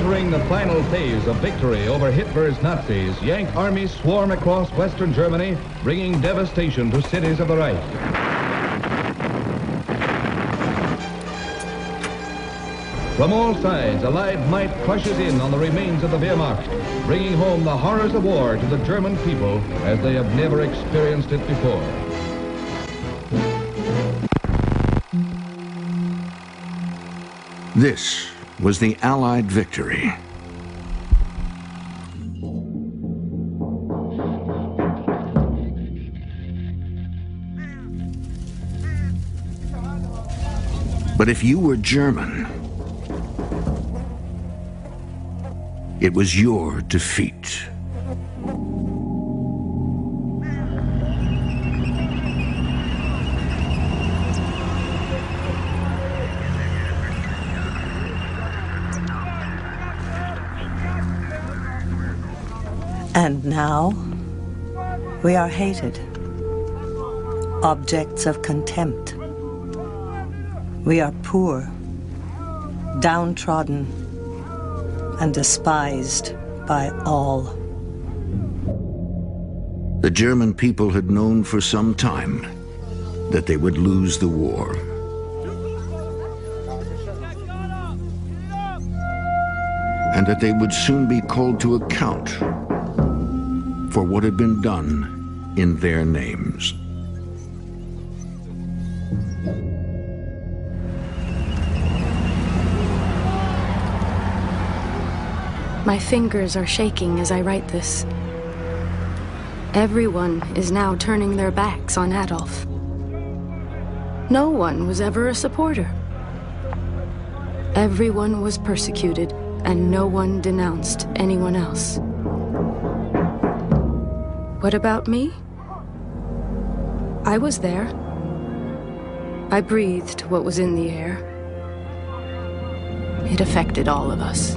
Entering the final phase of victory over Hitler's Nazis, Yank armies swarm across western Germany, bringing devastation to cities of the Reich. From all sides, Allied might crushes in on the remains of the Wehrmacht, bringing home the horrors of war to the German people as they have never experienced it before. This was the Allied victory. But if you were German, it was your defeat. And now, we are hated, objects of contempt. We are poor, downtrodden, and despised by all. The German people had known for some time that they would lose the war. And that they would soon be called to account for what had been done in their names. My fingers are shaking as I write this. Everyone is now turning their backs on Adolf. No one was ever a supporter. Everyone was persecuted, and no one denounced anyone else. What about me? I was there. I breathed what was in the air. It affected all of us.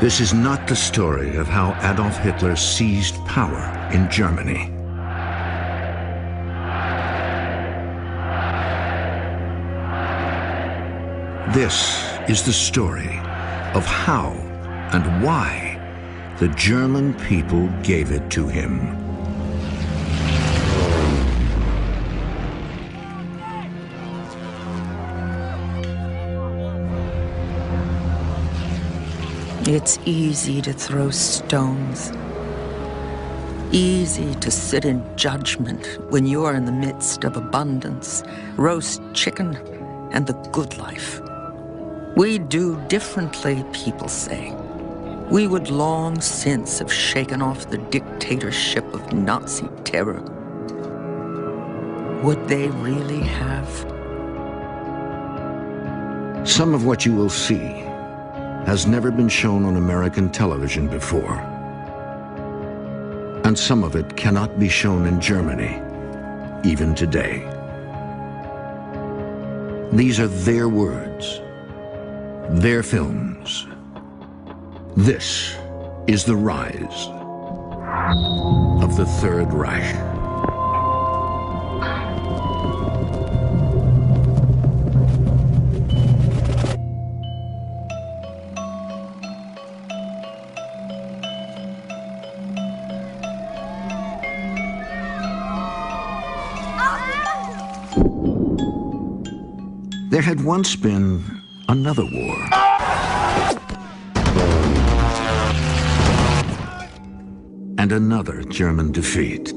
This is not the story of how Adolf Hitler seized power in Germany. This is the story of how and why the German people gave it to him. It's easy to throw stones. Easy to sit in judgment when you are in the midst of abundance, roast chicken, and the good life. We do differently, people say. We would long since have shaken off the dictatorship of Nazi terror. Would they really have? Some of what you will see has never been shown on American television before. And some of it cannot be shown in Germany, even today. These are their words, their films. This is the rise of the Third Reich. There had once been another war. And another German defeat.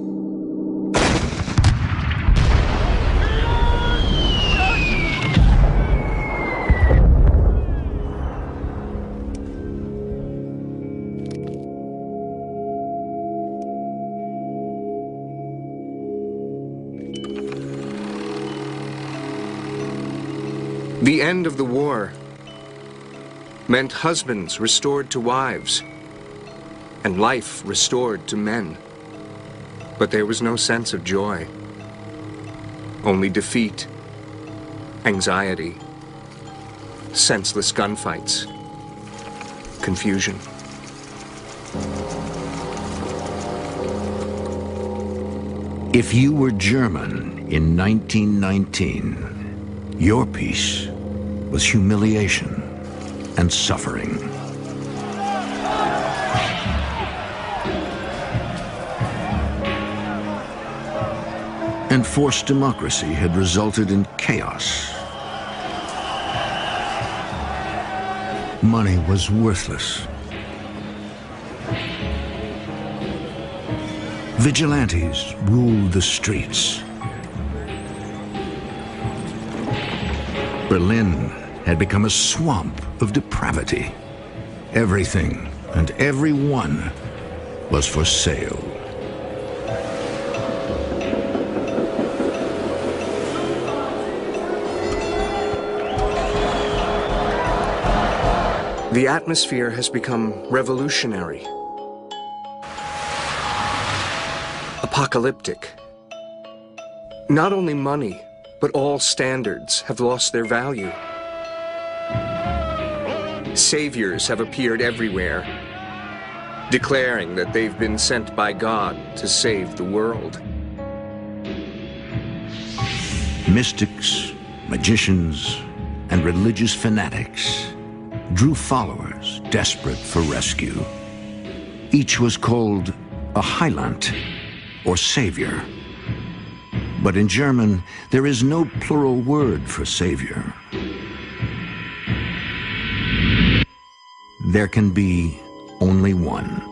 The end of the war meant husbands restored to wives and life restored to men. But there was no sense of joy, only defeat, anxiety, senseless gunfights, confusion. If you were German in 1919, your peace was humiliation and suffering. Enforced democracy had resulted in chaos. Money was worthless. Vigilantes ruled the streets. Berlin had become a swamp of depravity. Everything and everyone was for sale. The atmosphere has become revolutionary, apocalyptic. Not only money, but all standards have lost their value. Saviors have appeared everywhere, declaring that they've been sent by God to save the world. Mystics, magicians, and religious fanatics drew followers desperate for rescue. Each was called a Heiland, or savior. But in German, there is no plural word for savior. There can be only one.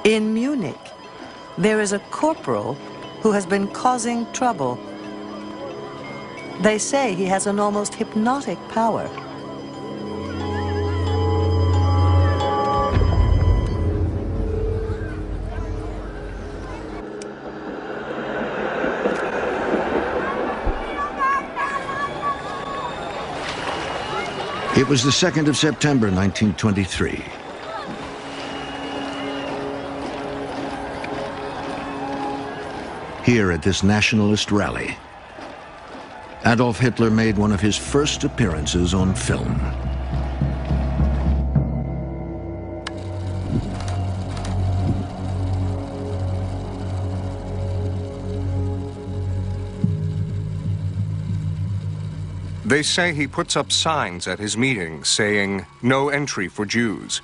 In Munich, there is a corporal who has been causing trouble. They say he has an almost hypnotic power. It was the 2nd of September, 1923. Here at this nationalist rally, Adolf Hitler made one of his first appearances on film. They say he puts up signs at his meetings saying, "No entry for Jews."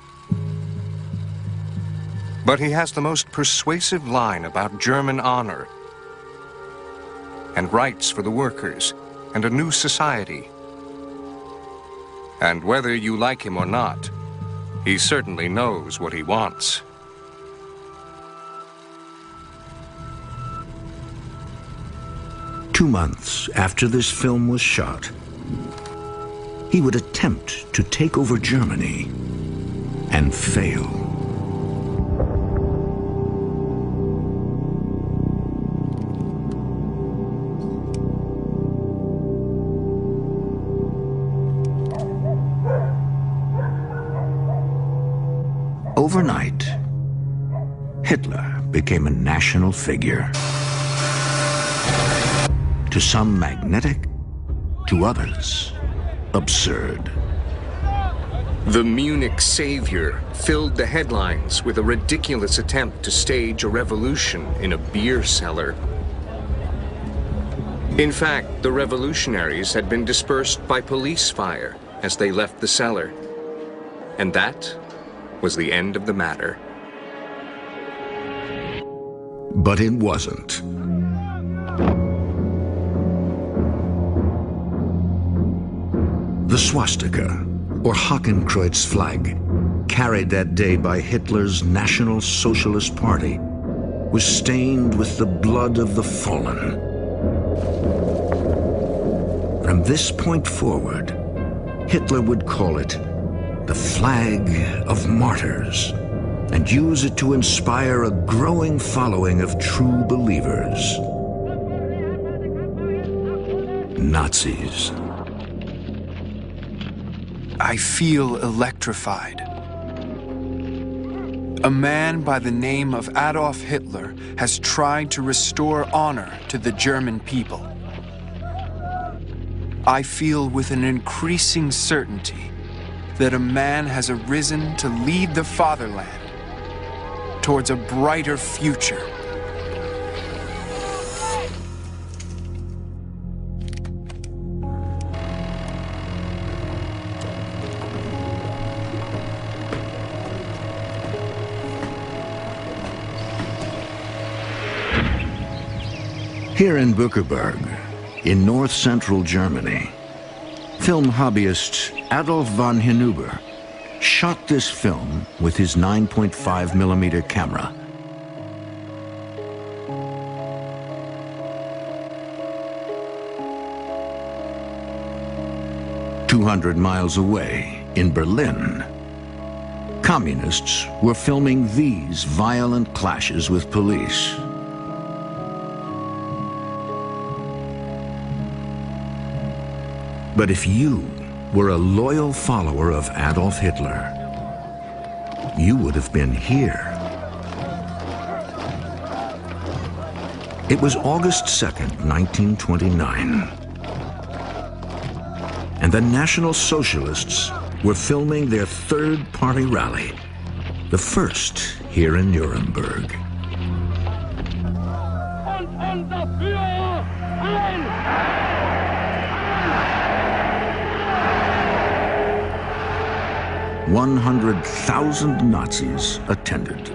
But he has the most persuasive line about German honor and rights for the workers and a new society. And whether you like him or not, he certainly knows what he wants. Two months after this film was shot, he would attempt to take over Germany and fail. Overnight, Hitler became a national figure. To some magnetic, to others absurd. The Munich savior filled the headlines with a ridiculous attempt to stage a revolution in a beer cellar. In fact, the revolutionaries had been dispersed by police fire as they left the cellar. And that was the end of the matter. But it wasn't. The swastika, or Hakenkreuz flag, carried that day by Hitler's National Socialist Party, was stained with the blood of the fallen. From this point forward, Hitler would call it the flag of martyrs, and use it to inspire a growing following of true believers. Nazis. I feel electrified. A man by the name of Adolf Hitler has tried to restore honor to the German people. I feel with an increasing certainty that a man has arisen to lead the fatherland towards a brighter future Here in Bückeburg, in north-central Germany, film hobbyist Adolf von Hinüber shot this film with his 9.5mm camera. "200 miles away, in Berlin, communists were filming these violent clashes with police. But if you were a loyal follower of Adolf Hitler, you would have been here. It was August 2nd, 1929. And the National Socialists were filming their third-party rally, the first here in Nuremberg. Und unser Führer ein! 100,000 Nazis attended.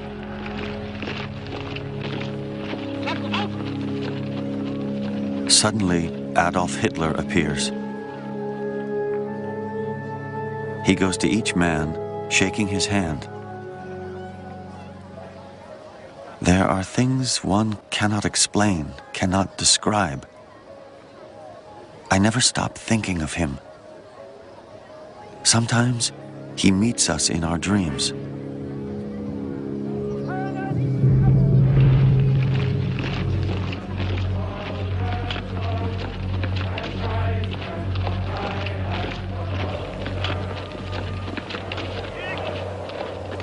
Suddenly, Adolf Hitler appears. He goes to each man, shaking his hand. There are things one cannot explain, cannot describe. I never stop thinking of him. Sometimes he meets us in our dreams.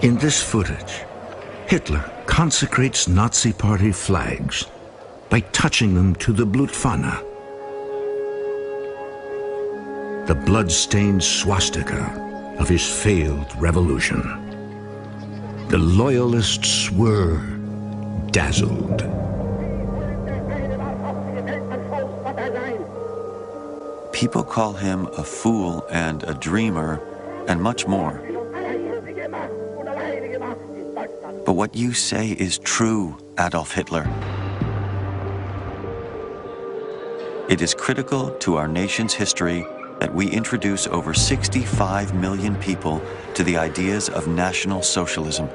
In this footage, Hitler consecrates Nazi Party flags by touching them to the Blutfahne, the blood-stained swastika of his failed revolution. The loyalists were dazzled. People call him a fool and a dreamer and much more. But what you say is true, Adolf Hitler. It is critical to our nation's history that we introduce over 65 million people to the ideas of National Socialism.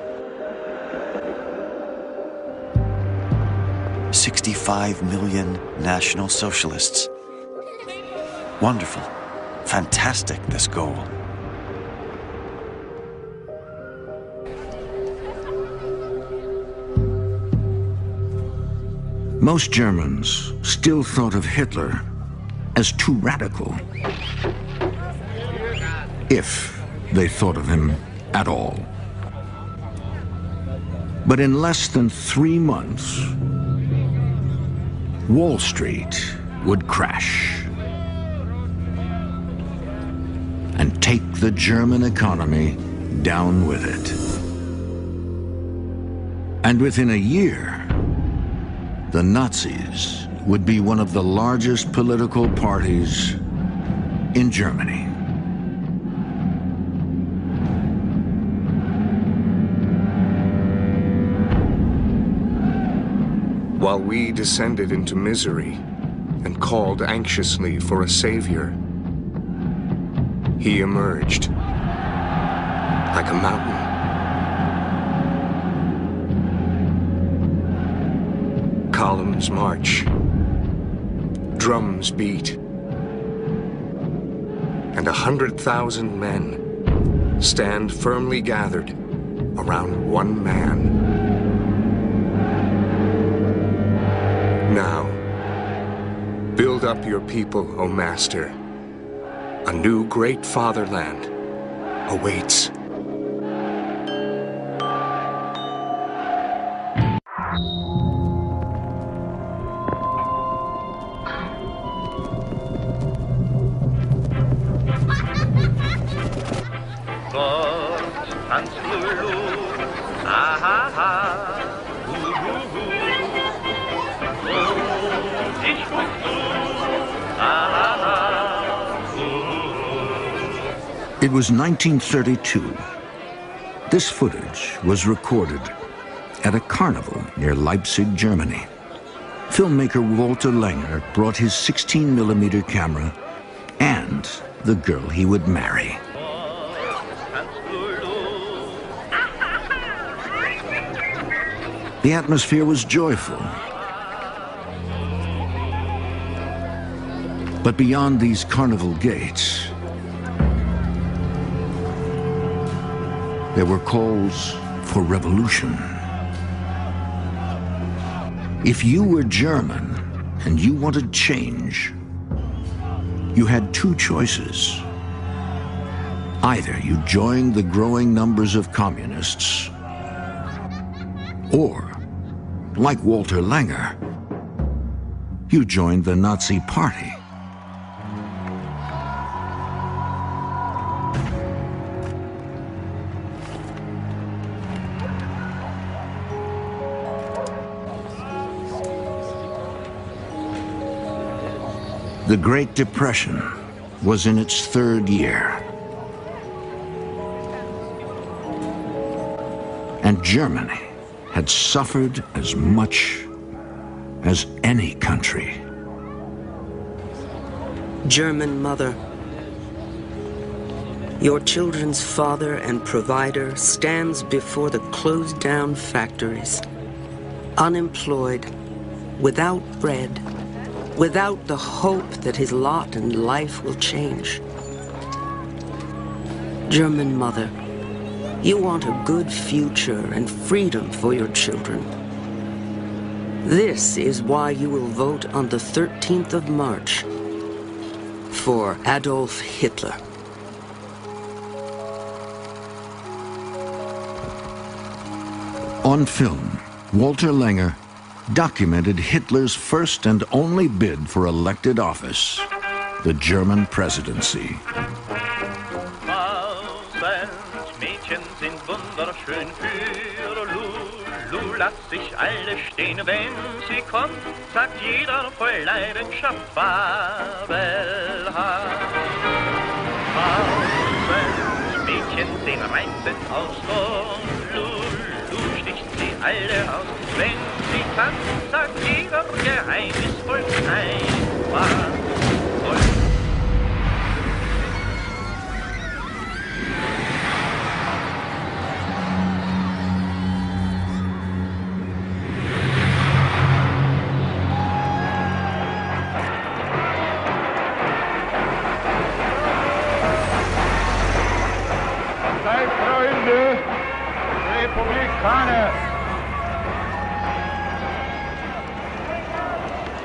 65 million National Socialists. Wonderful, fantastic, this goal. Most Germans still thought of Hitler as too radical, if they thought of him at all. But in less than 3 months, Wall Street would crash and take the German economy down with it. And within a year, the Nazis would be one of the largest political parties in Germany. While we descended into misery and called anxiously for a savior, he emerged like a mountain. Columns march, drums beat, and 100,000 men stand firmly gathered around one man. Now, build up your people, O Master. A new great fatherland awaits. It was 1932. This footage was recorded at a carnival near Leipzig, Germany. filmmaker Walter Langer brought his 16mm camera and the girl he would marry. The atmosphere was joyful. But beyond these carnival gates, there were calls for revolution. If you were German and you wanted change, you had two choices. Either you joined the growing numbers of communists, or, like Walter Langer, you joined the Nazi Party. The Great Depression was in its third year, and Germany had suffered as much as any country. German mother, your children's father and provider stands before the closed-down factories, unemployed, without bread, without the hope that his lot and life will change. German mother, you want a good future and freedom for your children. This is why you will vote on the 13th of March for Adolf Hitler. On film, Walter Langer documented Hitler's first and only bid for elected office, the German presidency. Mädchen sind wunderschön für Lulu, lass sich alle stehen, wenn sie kommt, sagt jeder voll Leidenschaft, fabelhaft. Mädchen sehen reizend aus und Lulu sticht sie alle aus, wenn sie tanzt, sagt jeder geheimnisvoll, einfach voll.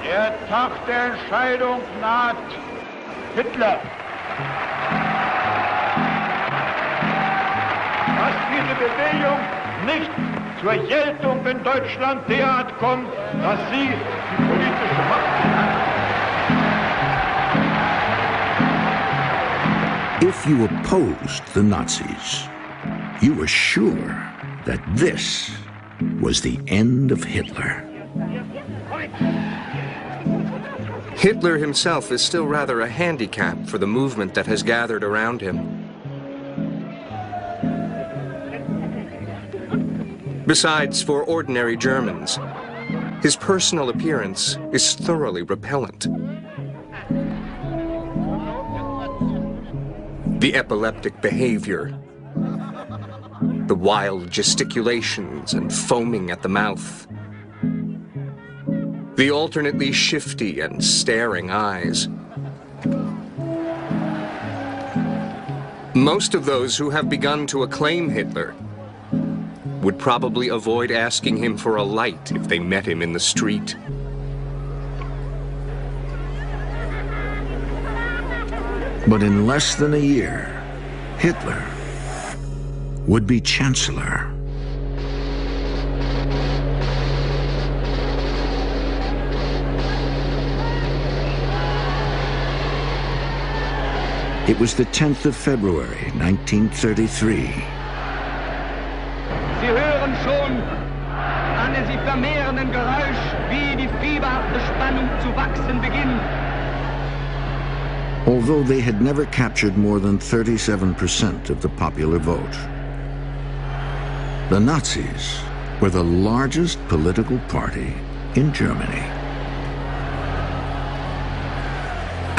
Der Tag der Entscheidung naht. Hitler. Dass diese Bewegung nicht zur Geltung in Deutschland derart kommt, dass sie die politische Macht hat. If you opposed the Nazis, you were sure that this was the end of Hitler. Hitler himself is still rather a handicap for the movement that has gathered around him. Besides, for ordinary Germans, his personal appearance is thoroughly repellent. The epileptic behavior, the wild gesticulations and foaming at the mouth, the alternately shifty and staring eyes. Most of those who have begun to acclaim Hitler would probably avoid asking him for a light if they met him in the street. But in less than a year, Hitler would be chancellor. It was the 10th of February, 1933. Sie hören schon an dem sich vermehrenden Geräusch, wie die fieberhafte Spannung zu wachsen beginnt. Although they had never captured more than 37% of the popular vote, the Nazis were the largest political party in Germany.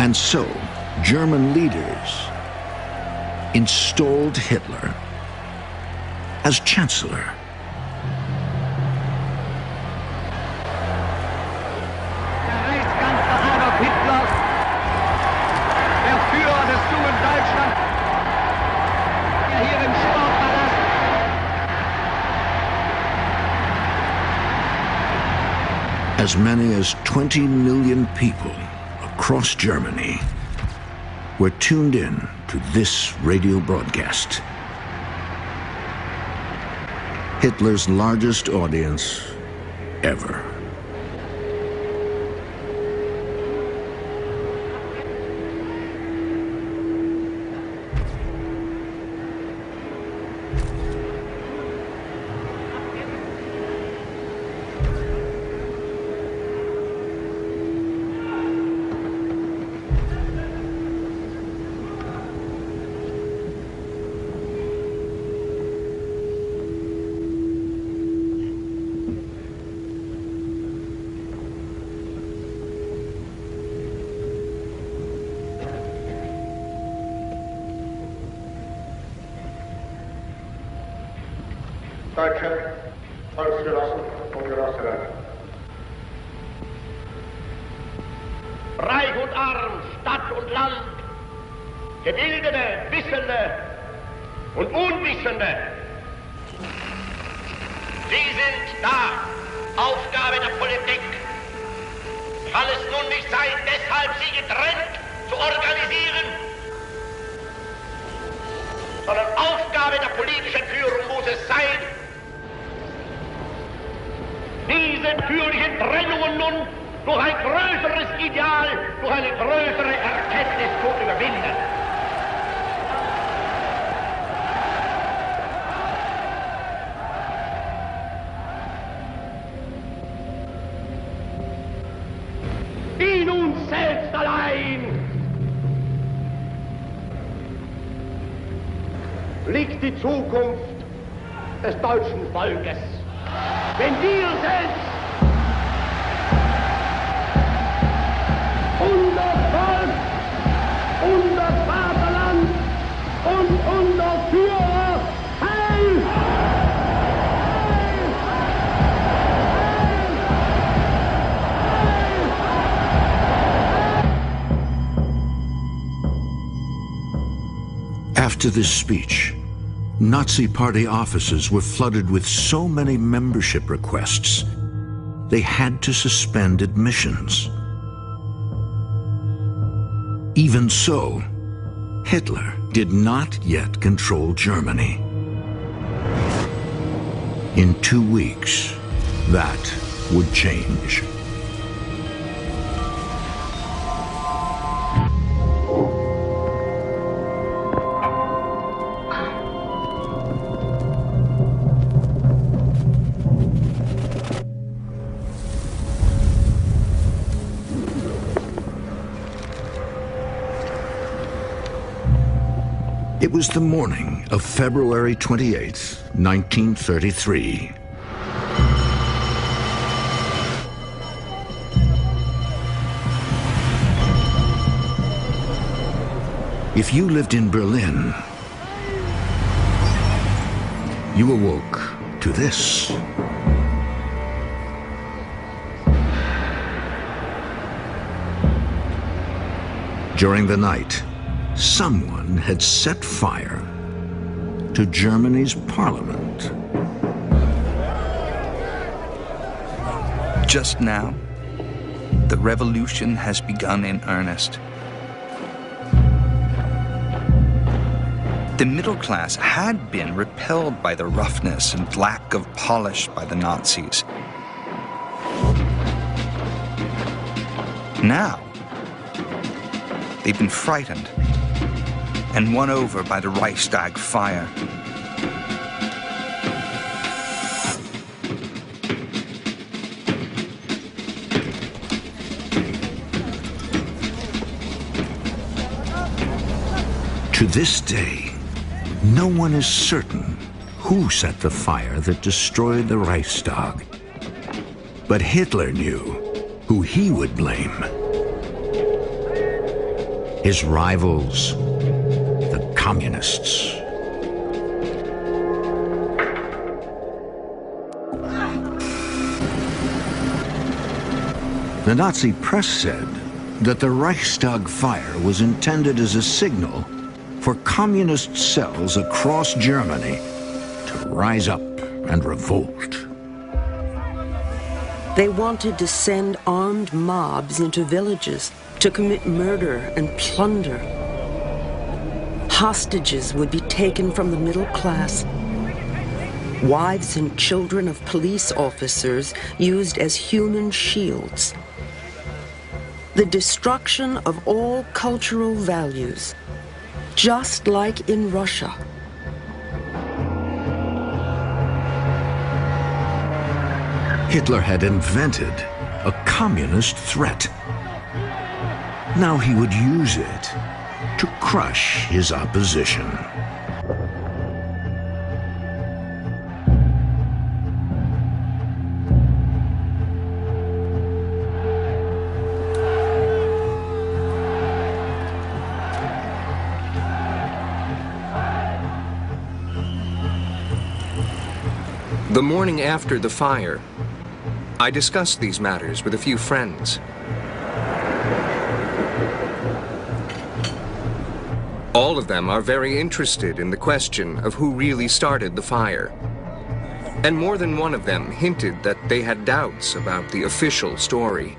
And so, German leaders installed Hitler as Chancellor. Der Reichskanzler Adolf Hitler, der Führer des jungen Deutschland, der hier im Sportpalast As many as 20 million people across Germany were tuned in to this radio broadcast. Hitler's largest audience ever. Deutsche Volksgenossen und Genossinnen. Reich und arm, Stadt und Land, Gebildete, Wissende und Unwissende. Sie sind da, Aufgabe der Politik. Kann es nun nicht sein, deshalb sie getrennt zu organisieren, sondern Aufgabe der politischen Führung muss es sein, diese natürlichen Trennungen nun durch ein größeres Ideal, durch eine größere Erkenntnis zu überwinden. In uns selbst allein liegt die Zukunft des deutschen Volkes. Wenn wir selbst unser Volk, unser Vaterland und unser Führer heil! After this speech, Nazi Party offices were flooded with so many membership requests, they had to suspend admissions. Even so, Hitler did not yet control Germany. In 2 weeks, that would change. It was the morning of February 28, 1933. If you lived in Berlin, you awoke to this. During the night, someone had set fire to Germany's parliament. Just now, the revolution has begun in earnest. The middle class had been repelled by the roughness and lack of polish by the Nazis. Now, they've been frightened and won over by the Reichstag fire. To this day, no one is certain who set the fire that destroyed the Reichstag. But Hitler knew who he would blame. his rivals, the communists. The Nazi press said that the Reichstag fire was intended as a signal for communist cells across Germany to rise up and revolt. They wanted to send armed mobs into villages to commit murder and plunder. Hostages would be taken from the middle class. Wives and children of police officers used as human shields. The destruction of all cultural values, just like in Russia. Hitler had invented a communist threat. Now he would use it to crush his opposition. The morning after the fire, I discussed these matters with a few friends. All of them are very interested in the question of who really started the fire. And more than one of them hinted that they had doubts about the official story.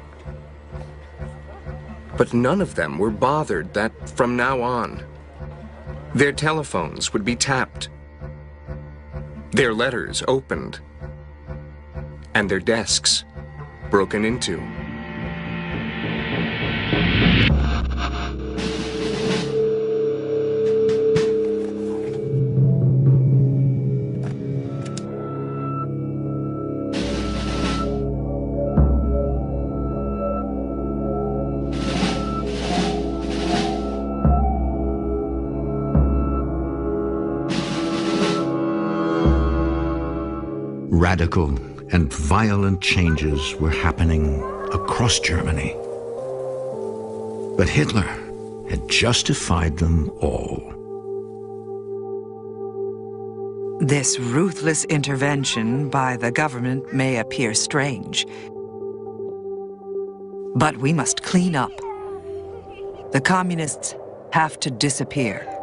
But none of them were bothered that from now on, their telephones would be tapped, their letters opened, and their desks broken into. Radical and violent changes were happening across Germany. But Hitler had justified them all. This ruthless intervention by the government may appear strange, but we must clean up. The communists have to disappear.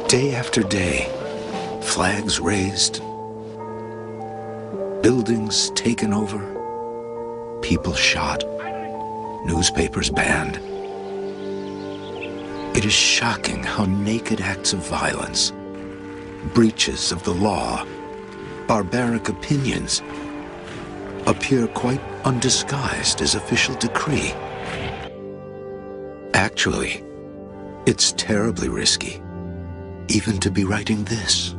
Day after day, flags raised, buildings taken over, people shot, newspapers banned. It is shocking how naked acts of violence, breaches of the law, barbaric opinions appear quite undisguised as official decree. Actually, it's terribly risky even to be writing this.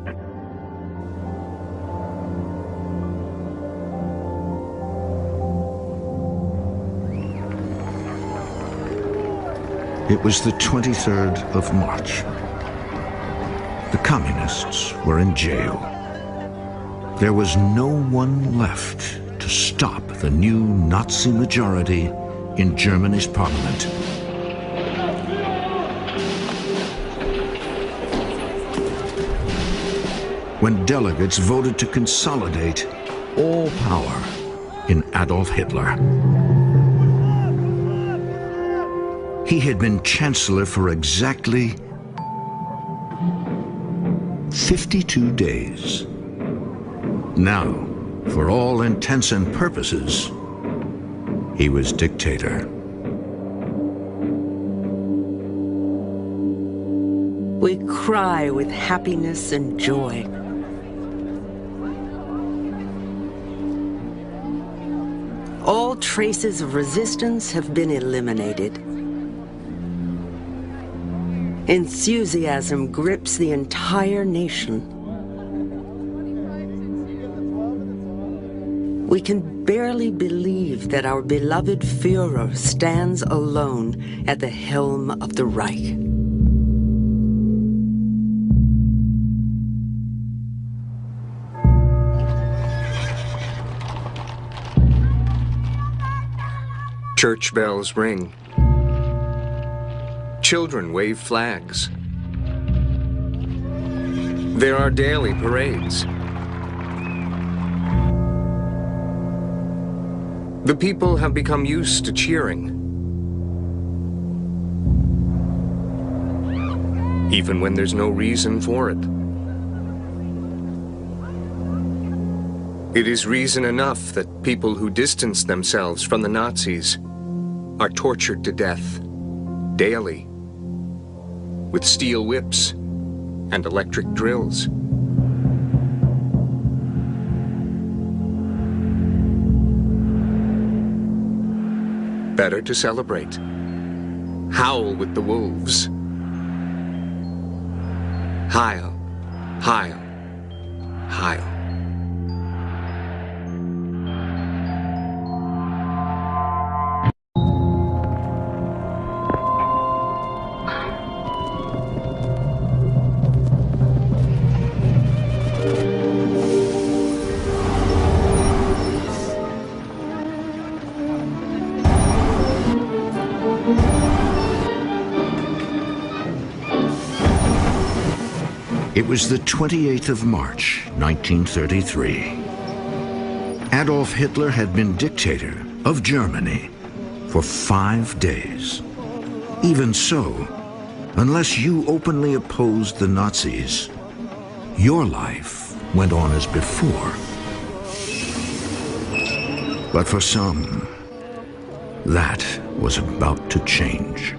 It was the 23rd of March. The communists were in jail. There was no one left to stop the new Nazi majority in Germany's parliament. When delegates voted to consolidate all power in Adolf Hitler. He had been chancellor for exactly 52 days. Now, for all intents and purposes, he was dictator. We cry with happiness and joy. All traces of resistance have been eliminated. Enthusiasm grips the entire nation. can barely believe that our beloved Führer stands alone at the helm of the Reich. Church bells ring. Children wave flags. There are daily parades. The people have become used to cheering, even when there's no reason for it. It is reason enough that people who distance themselves from the Nazis are tortured to death daily with steel whips and electric drills. Better to celebrate. Howl with the wolves. Heil, Heil, Heil. It was the 28th of March, 1933. Adolf Hitler had been dictator of Germany for 5 days. Even so, unless you openly opposed the Nazis, your life went on as before. But for some, that was about to change.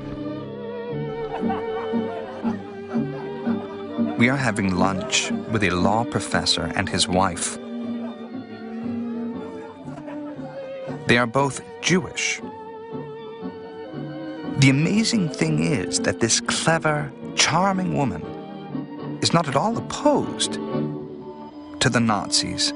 We are having lunch with a law professor and his wife. They are both Jewish. The amazing thing is that this clever, charming woman is not at all opposed to the Nazis.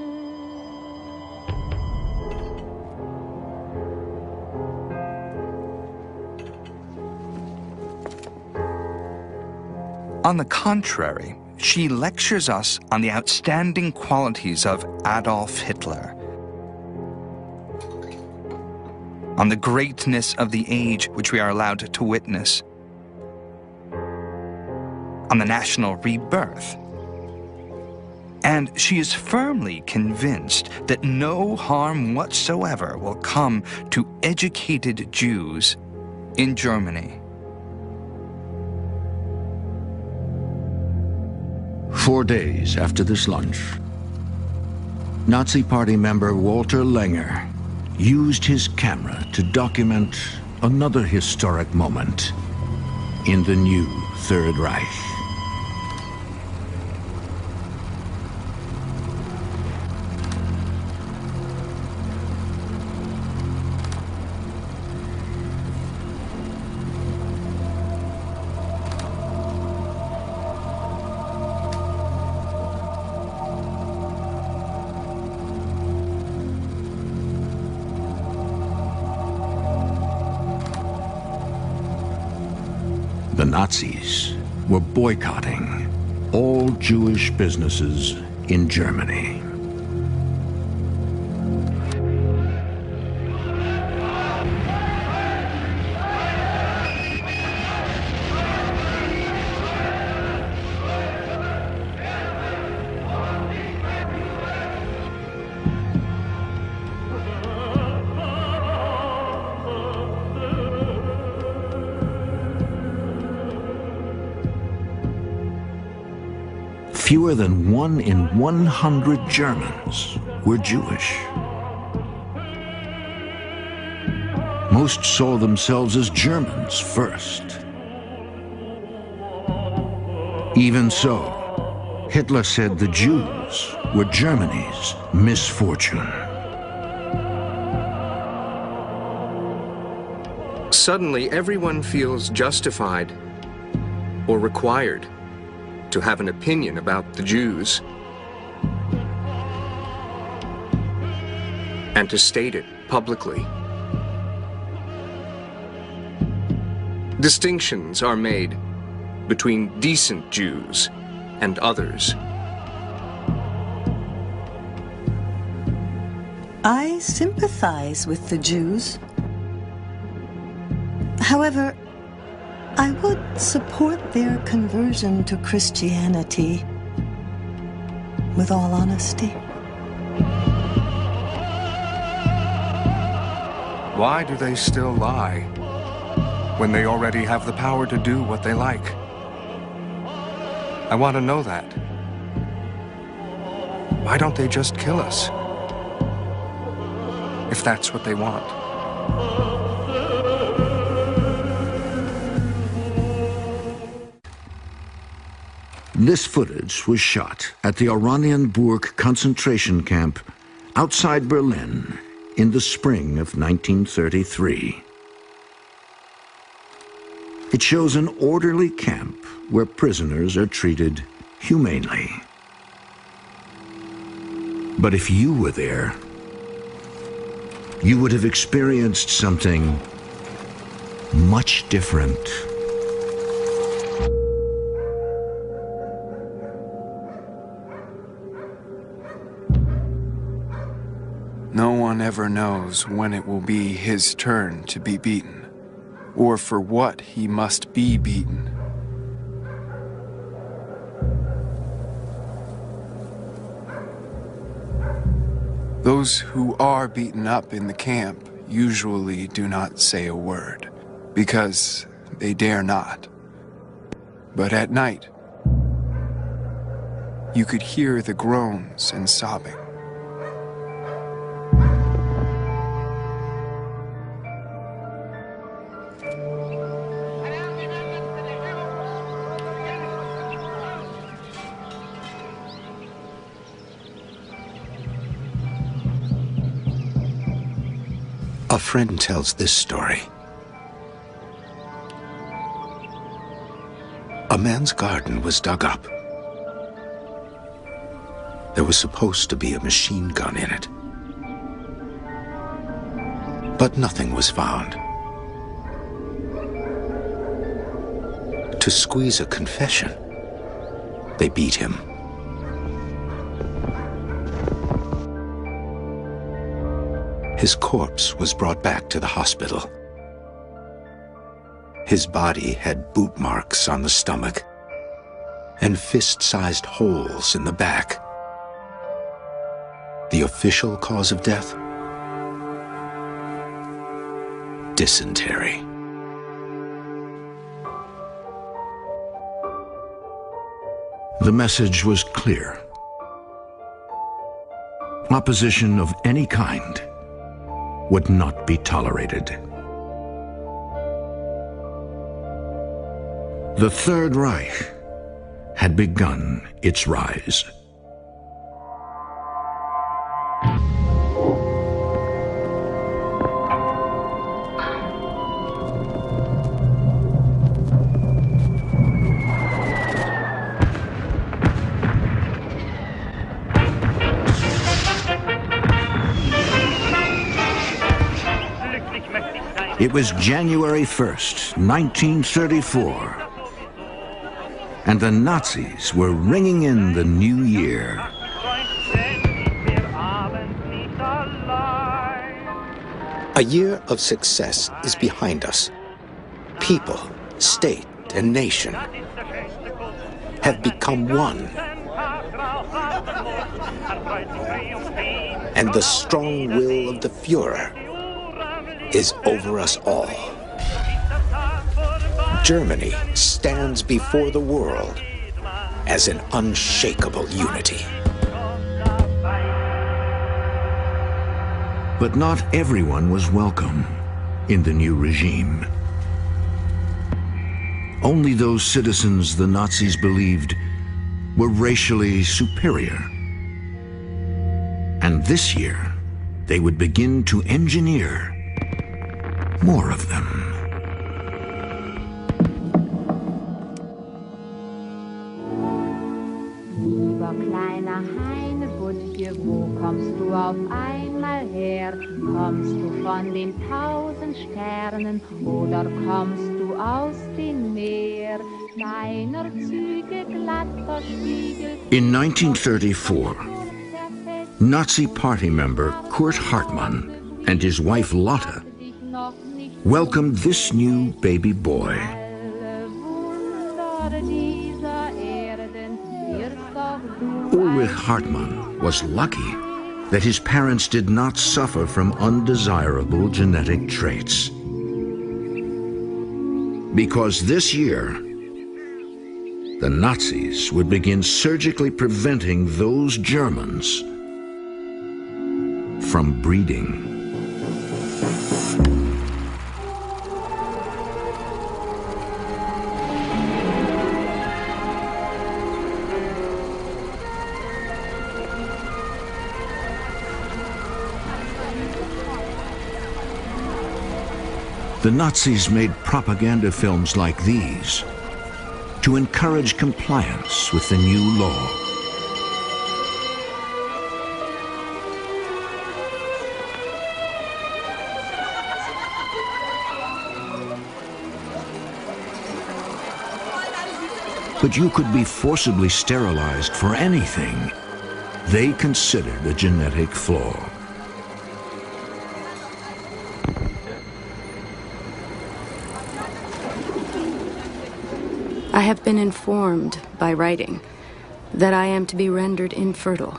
On the contrary, she lectures us on the outstanding qualities of Adolf Hitler, on the greatness of the age which we are allowed to witness, on the national rebirth. And she is firmly convinced that no harm whatsoever will come to educated Jews in Germany. 4 days after this lunch, Nazi Party member Walter Langer used his camera to document another historic moment in the new Third Reich. The Nazis were boycotting all Jewish businesses in Germany. Fewer than 1 in 100 Germans were Jewish. Most saw themselves as Germans first. Even so, Hitler said the Jews were Germany's misfortune. Suddenly, everyone feels justified or required to have an opinion about the Jews. and to state it publicly. Distinctions are made between decent Jews and others. I sympathize with the Jews. However, I would support their conversion to Christianity, with all honesty. Why do they still lie when they already have the power to do what they like? I want to know that. Why don't they just kill us? If that's what they want. This footage was shot at the Oranienburg concentration camp outside Berlin in the spring of 1933. It shows an orderly camp where prisoners are treated humanely. But if you were there, you would have experienced something much different. No one ever knows when it will be his turn to be beaten, or for what he must be beaten. Those who are beaten up in the camp usually do not say a word, because they dare not. But at night, you could hear the groans and sobbing. A friend tells this story. A man's garden was dug up. There was supposed to be a machine gun in it. But nothing was found. To squeeze a confession, they beat him. His corpse was brought back to the hospital. His body had boot marks on the stomach and fist-sized holes in the back. The official cause of death? Dysentery. The message was clear. Opposition of any kind would not be tolerated. The Third Reich had begun its rise. It was January 1st, 1934, and the Nazis were ringing in the new year. A year of success is behind us. People, state, and nation have become one. And the strong will of the Führer is over us all. Germany stands before the world as an unshakable unity. But not everyone was welcome in the new regime. Only those citizens the Nazis believed were racially superior. And this year, they would begin to engineer more of them. Lieber kleiner Heinebuch. Kutsche, wo kommst du auf einmal her? Kommst du von den 1000 Sternen oder kommst du aus dem Meer? Deiner Züge glatter Spiegel. In 1934, Nazi Party member Kurt Hartmann and his wife Lotte welcomed this new baby boy. Ulrich Hartmann was lucky that his parents did not suffer from undesirable genetic traits. Because this year, the Nazis would begin surgically preventing those Germans from breeding. The Nazis made propaganda films like these to encourage compliance with the new law. But you could be forcibly sterilized for anything they considered a genetic flaw. I have been informed by writing that I am to be rendered infertile.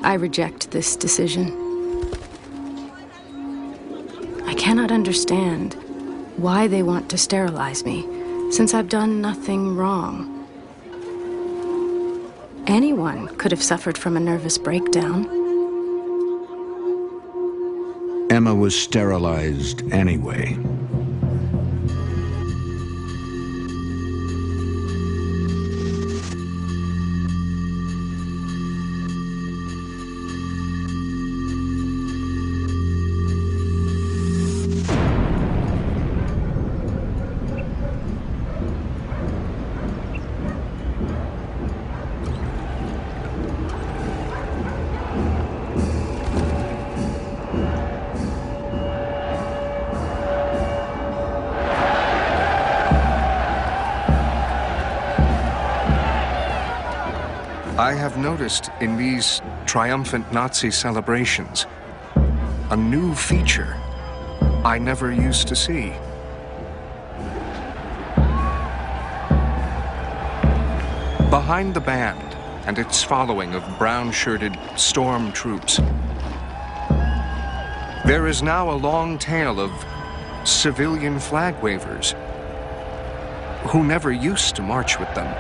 I reject this decision. I cannot understand why they want to sterilize me, since I've done nothing wrong. Anyone could have suffered from a nervous breakdown. Emma was sterilized anyway. I have noticed in these triumphant Nazi celebrations a new feature I never used to see. Behind the band and its following of brown-shirted storm troops, there is now a long tail of civilian flag wavers who never used to march with them.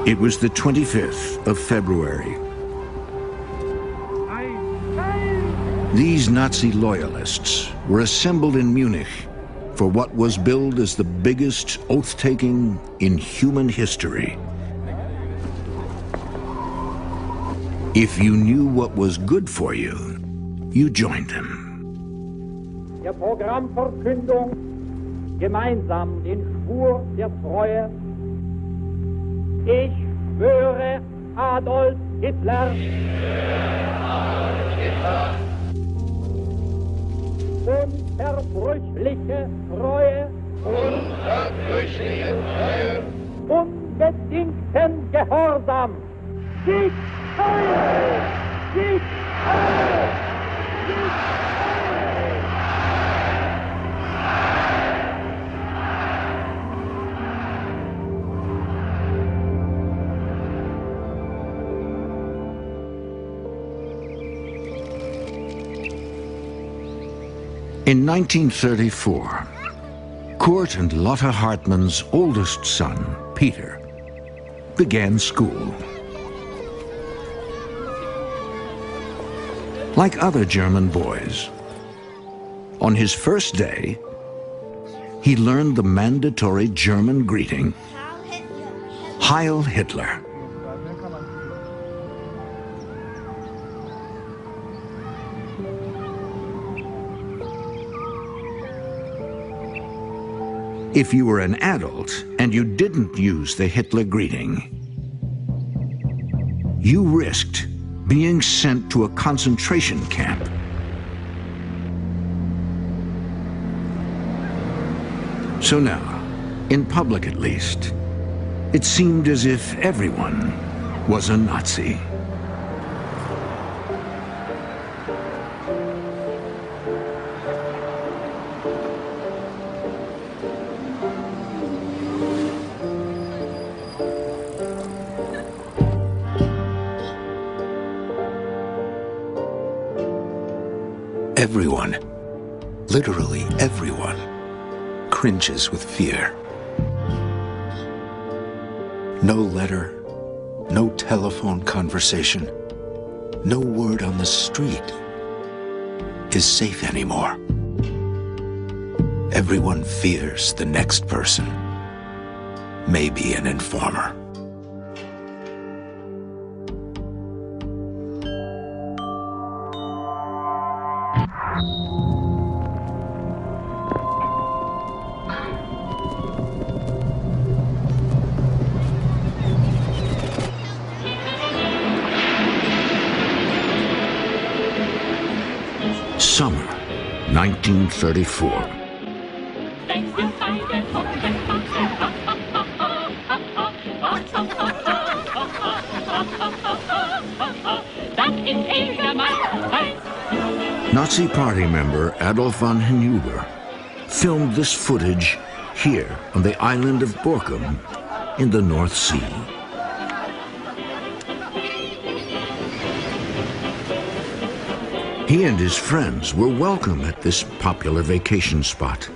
It was the 25th of February. These Nazi loyalists were assembled in Munich for what was billed as the biggest oath-taking in human history. If you knew what was good for you, you joined them. Der Programmverkündung gemeinsam den Schwur der Treue. Ich schwöre Adolf Hitler. Unverbrüchliche Treue. Unverbrüchliche Treue. Unbedingten Gehorsam. Sieg Heil! Sieg Heil! Sieg Heil! In 1934, Kurt and Lotte Hartmann's oldest son, Peter, began school. Like other German boys, on his first day, he learned the mandatory German greeting, Heil Hitler. If you were an adult and you didn't use the Hitler greeting, you risked being sent to a concentration camp. So now, in public at least, it seemed as if everyone was a Nazi. Everyone, literally everyone, cringes with fear. No letter, no telephone conversation, no word on the street is safe anymore. Everyone fears the next person may be an informer. Summer, 1934. Nazi Party member Adolf von Hinüber filmed this footage here on the island of Borkum in the North Sea. He and his friends were welcome at this popular vacation spot.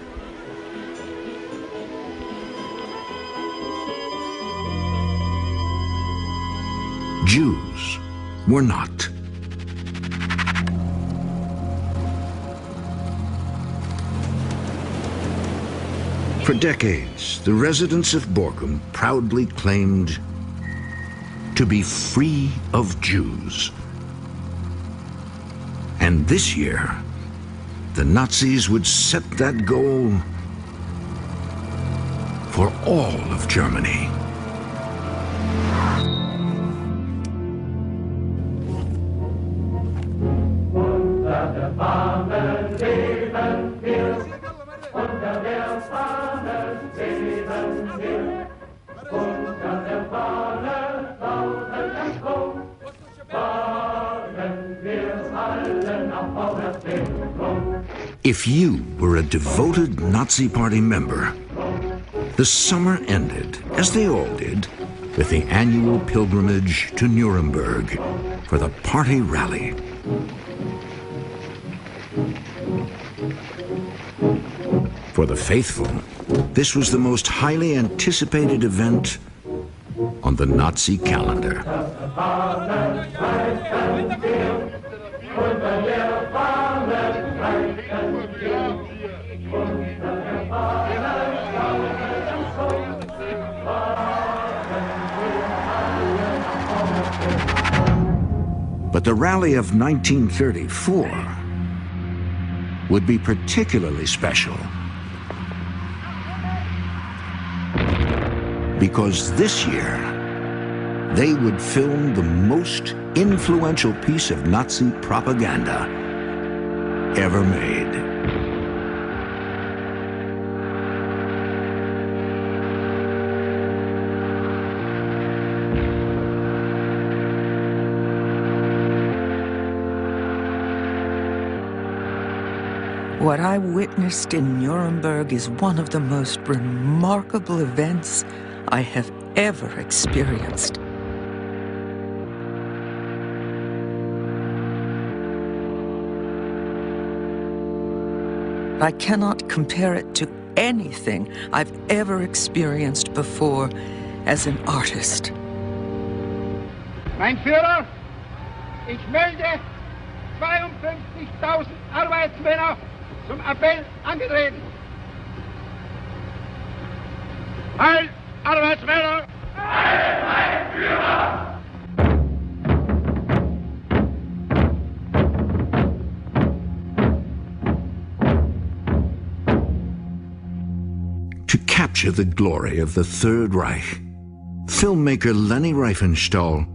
Jews were not. For decades, the residents of Borkum proudly claimed to be free of Jews. And this year, the Nazis would set that goal for all of Germany. If you were a devoted Nazi Party member, the summer ended, as they all did, with the annual pilgrimage to Nuremberg for the party rally. For the faithful, this was the most highly anticipated event on the Nazi calendar. But the rally of 1934 would be particularly special because this year they would film the most influential piece of Nazi propaganda ever made. What I witnessed in Nuremberg is one of the most remarkable events I have ever experienced. I cannot compare it to anything I've ever experienced before as an artist. Mein Führer, ich melde 52.000 Arbeitsmänner zum Appell angetreten. Heil, Arbeitsmänner! Heil, mein Führer! To capture the glory of the Third Reich, filmmaker Leni Riefenstahl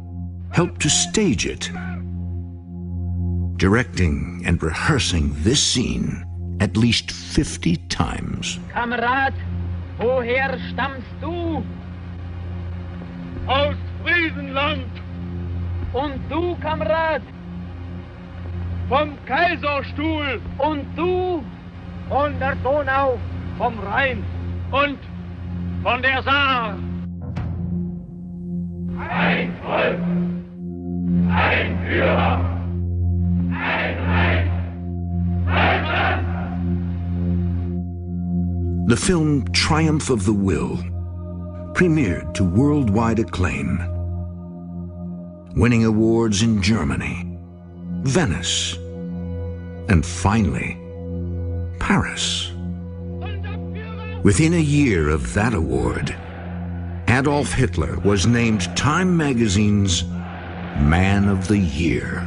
helped to stage it, directing and rehearsing this scene at least 50 times. Kamerad, woher stammst du? Aus Friesenland! Und du, Kamerad? Vom Kaiserstuhl! Und du? Von der Donau, vom Rhein und von der Saar! Ein Volk, ein Führer, ein Reich, Deutschland! The film Triumph of the Will premiered to worldwide acclaim, winning awards in Germany, Venice, and finally, Paris. Within a year of that award, Adolf Hitler was named Time magazine's Man of the Year.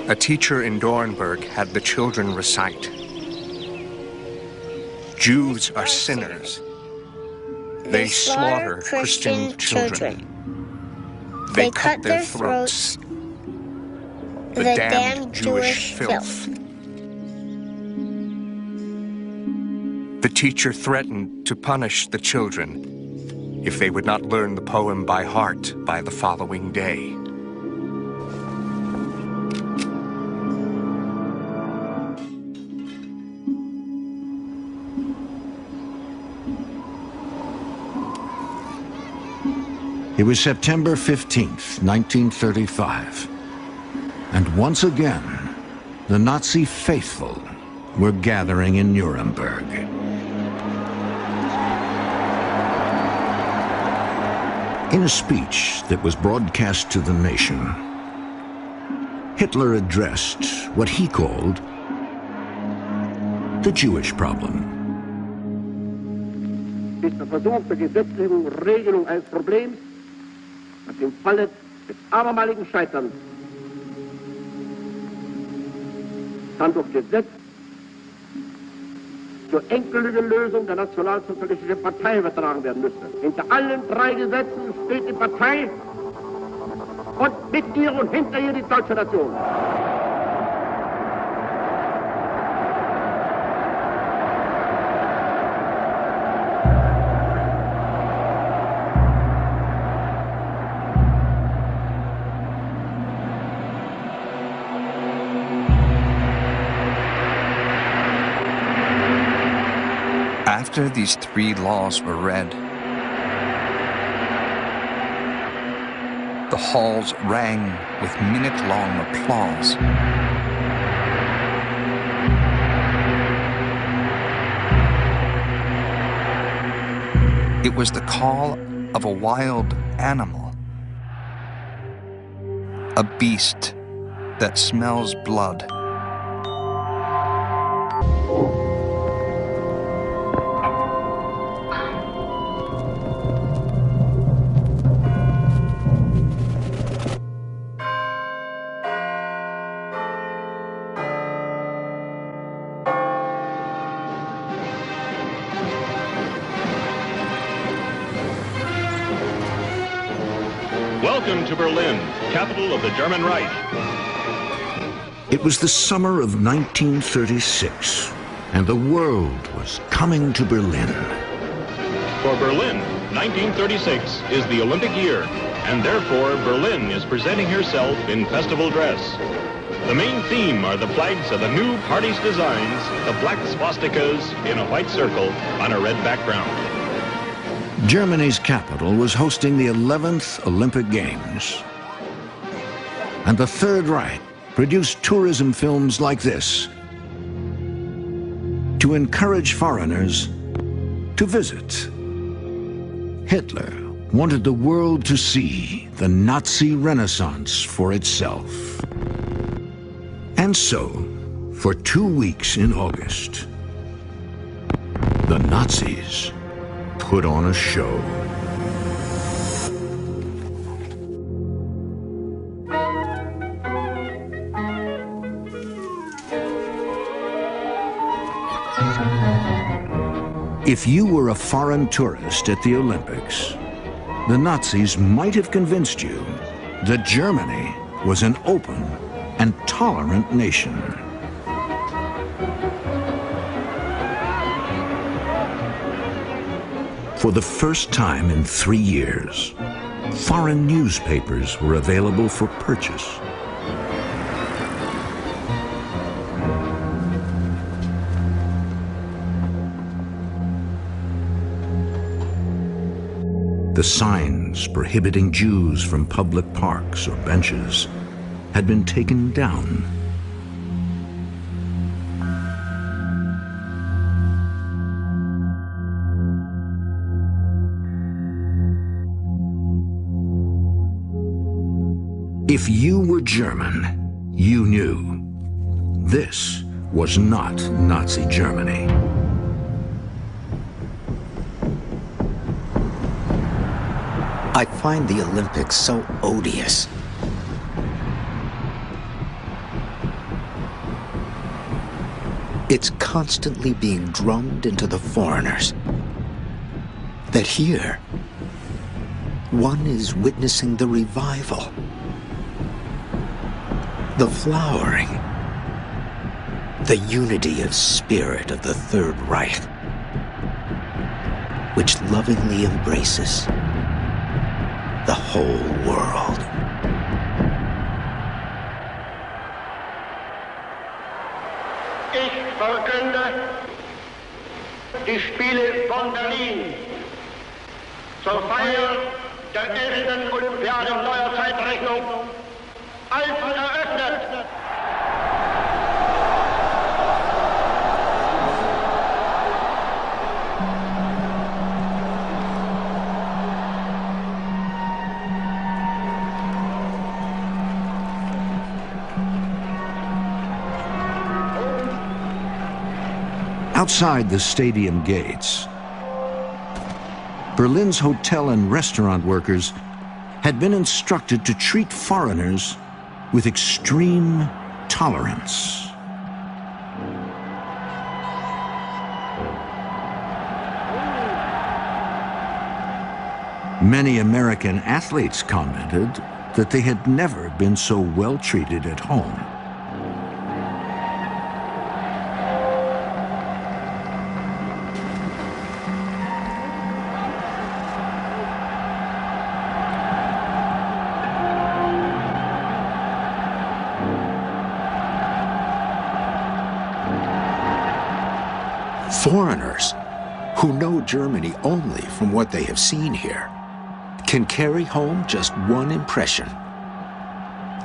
A teacher in Dornberg had the children recite, "Jews are sinners. They slaughter Christian children. They cut their throats. The damned Jewish filth." The teacher threatened to punish the children if they would not learn the poem by heart by the following day. It was September 15th, 1935, and once again, the Nazi faithful were gathering in Nuremberg. In a speech that was broadcast to the nation, Hitler addressed what he called the Jewish problem. Ist der Versuch der gesetzlichen Regelung eines Problems, das im Falle des abermaligen Scheiterns dann durch Gesetz zur endgültigen Lösung der nationalsozialistischen Partei übertragen werden müsste. Hinter allen drei Gesetzen steht die Partei und mit ihr und hinter ihr die deutsche Nation. After these three laws were read, the halls rang with minute-long applause. It was the call of a wild animal, a beast that smells blood. Welcome to Berlin, capital of the German Reich. It was the summer of 1936, and the world was coming to Berlin. For Berlin, 1936 is the Olympic year, and therefore Berlin is presenting herself in festival dress. The main theme are the flags of the new party's designs, the black swastikas in a white circle on a red background. Germany's capital was hosting the 11th Olympic Games. And the Third Reich produced tourism films like this to encourage foreigners to visit. Hitler wanted the world to see the Nazi Renaissance for itself. And so, for 2 weeks in August, the Nazis put on a show. If you were a foreign tourist at the Olympics, the Nazis might have convinced you that Germany was an open and tolerant nation. For the first time in 3 years, foreign newspapers were available for purchase. The signs prohibiting Jews from public parks or benches had been taken down. If you were German, you knew this was not Nazi Germany. I find the Olympics so odious. It's constantly being drummed into the foreigners that here, one is witnessing the revival, the flowering, the unity of spirit of the Third Reich, which lovingly embraces the whole world. Ich verkünde die Spiele von Berlin zur Feier der 11. Olympiade neuer Zeitrechnung als eröffnet. Outside the stadium gates, Berlin's hotel and restaurant workers had been instructed to treat foreigners with extreme tolerance. Many American athletes commented that they had never been so well treated at home. Foreigners who know Germany only from what they have seen here can carry home just one impression.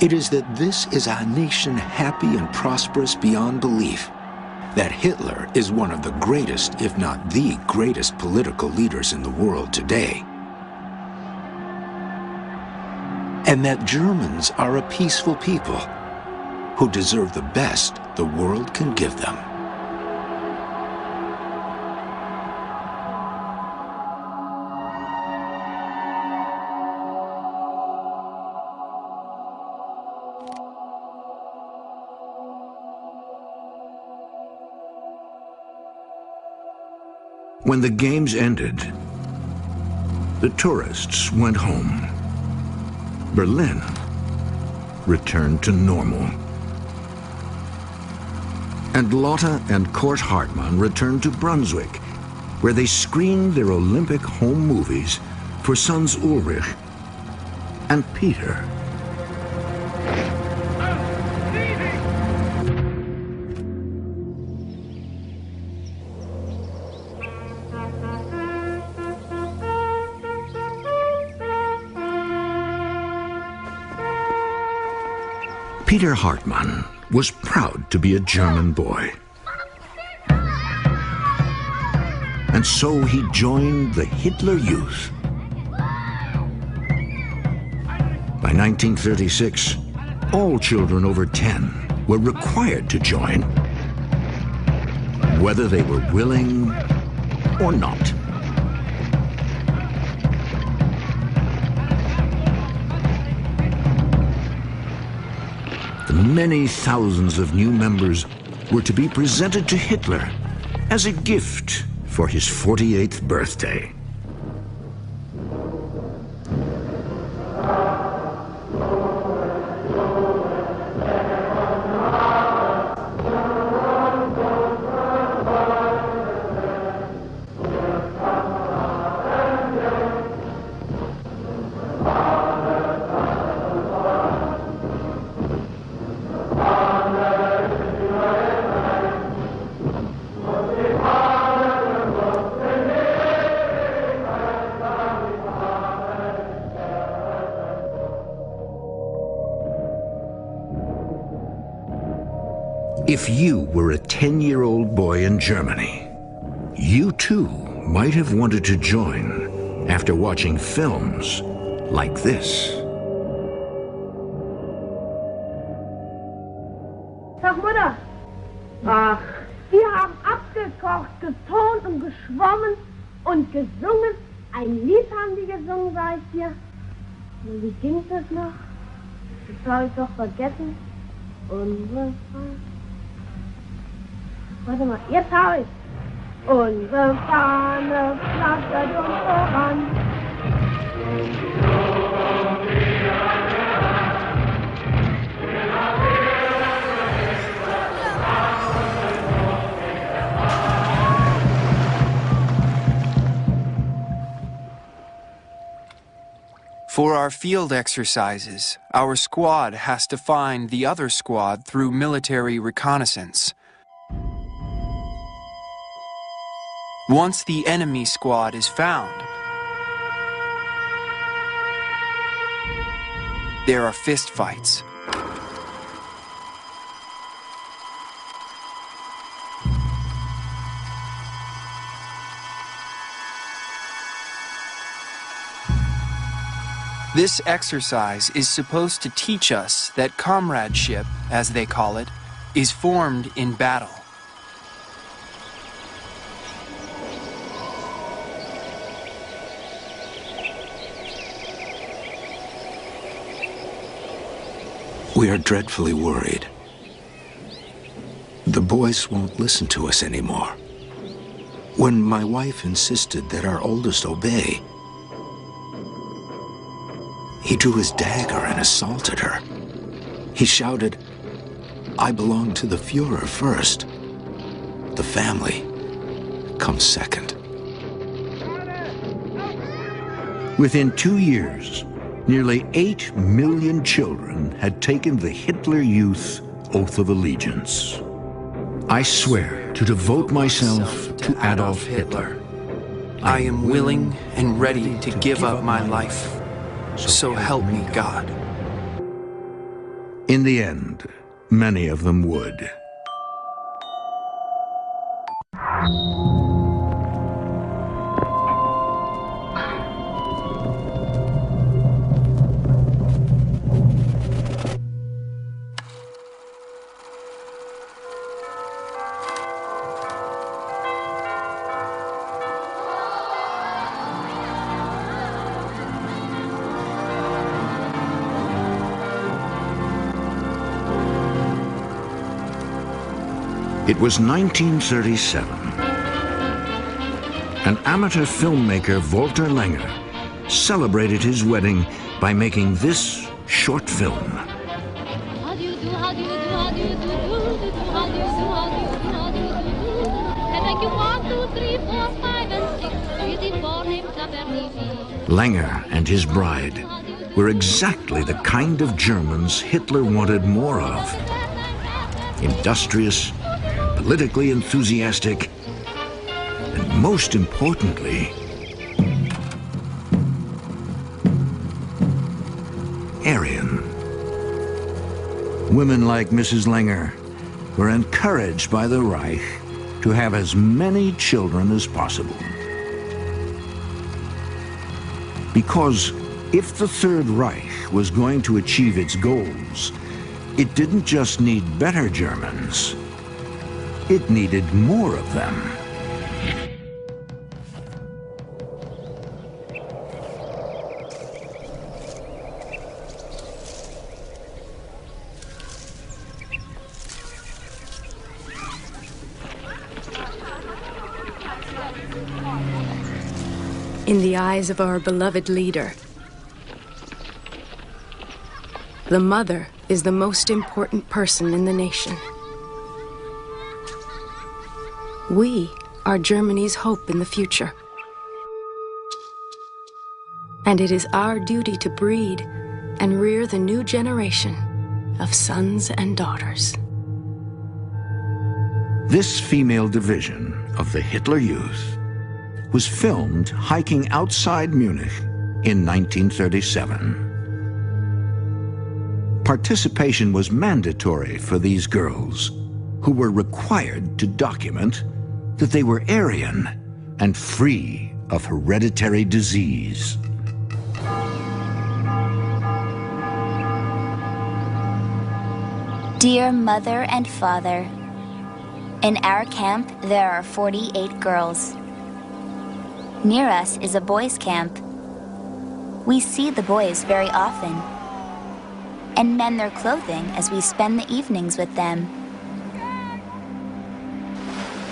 It is that this is a nation happy and prosperous beyond belief, that Hitler is one of the greatest, if not the greatest, political leaders in the world today, and that Germans are a peaceful people who deserve the best the world can give them. When the games ended, the tourists went home. Berlin returned to normal. And Lotte and Kurt Hartmann returned to Brunswick where they screened their Olympic home movies for sons Ulrich and Peter. Peter Hartmann was proud to be a German boy. And so he joined the Hitler Youth. By 1936, all children over 10 were required to join, whether they were willing or not. The many thousands of new members were to be presented to Hitler as a gift for his 48th birthday. If you were a 10-year-old boy in Germany, you too might have wanted to join after watching films like this. Sag Mutter, ach, wir haben abgekocht, geturnt und geschwommen und gesungen. Ein Lied haben die gesungen, sag ich dir. Und wie ging das noch? Das habe ich doch vergessen. Warte mal, jetzt habe ich. Unsere Fahne flattert uns voran. For our field exercises, our squad has to find the other squad through military reconnaissance. Once the enemy squad is found, there are fistfights. This exercise is supposed to teach us that comradeship, as they call it, is formed in battle. We are dreadfully worried. The boys won't listen to us anymore. When my wife insisted that our oldest obey, he drew his dagger and assaulted her. He shouted, "I belong to the Führer first. The family comes second." Within 2 years, nearly 8 million children had taken the Hitler Youth Oath of Allegiance. I swear to devote myself to Adolf Hitler. I am willing and ready to give up my life. So help me God. In the end, many of them would. It was 1937. An amateur filmmaker, Walter Langer, celebrated his wedding by making this short film. And thank you, 1, 2, 3, 4, 5, Langer and his bride were exactly the kind of Germans Hitler wanted more of. Industrious, politically enthusiastic, and most importantly, Aryan. Women like Mrs. Langer were encouraged by the Reich to have as many children as possible. Because if the Third Reich was going to achieve its goals, it didn't just need better Germans, it needed more of them. In the eyes of our beloved leader, the mother is the most important person in the nation. We are Germany's hope in the future. And it is our duty to breed and rear the new generation of sons and daughters. This female division of the Hitler Youth was filmed hiking outside Munich in 1937. Participation was mandatory for these girls, who were required to document that they were Aryan and free of hereditary disease. Dear Mother and Father, in our camp there are 48 girls. Near us is a boys' camp. We see the boys very often and mend their clothing as we spend the evenings with them.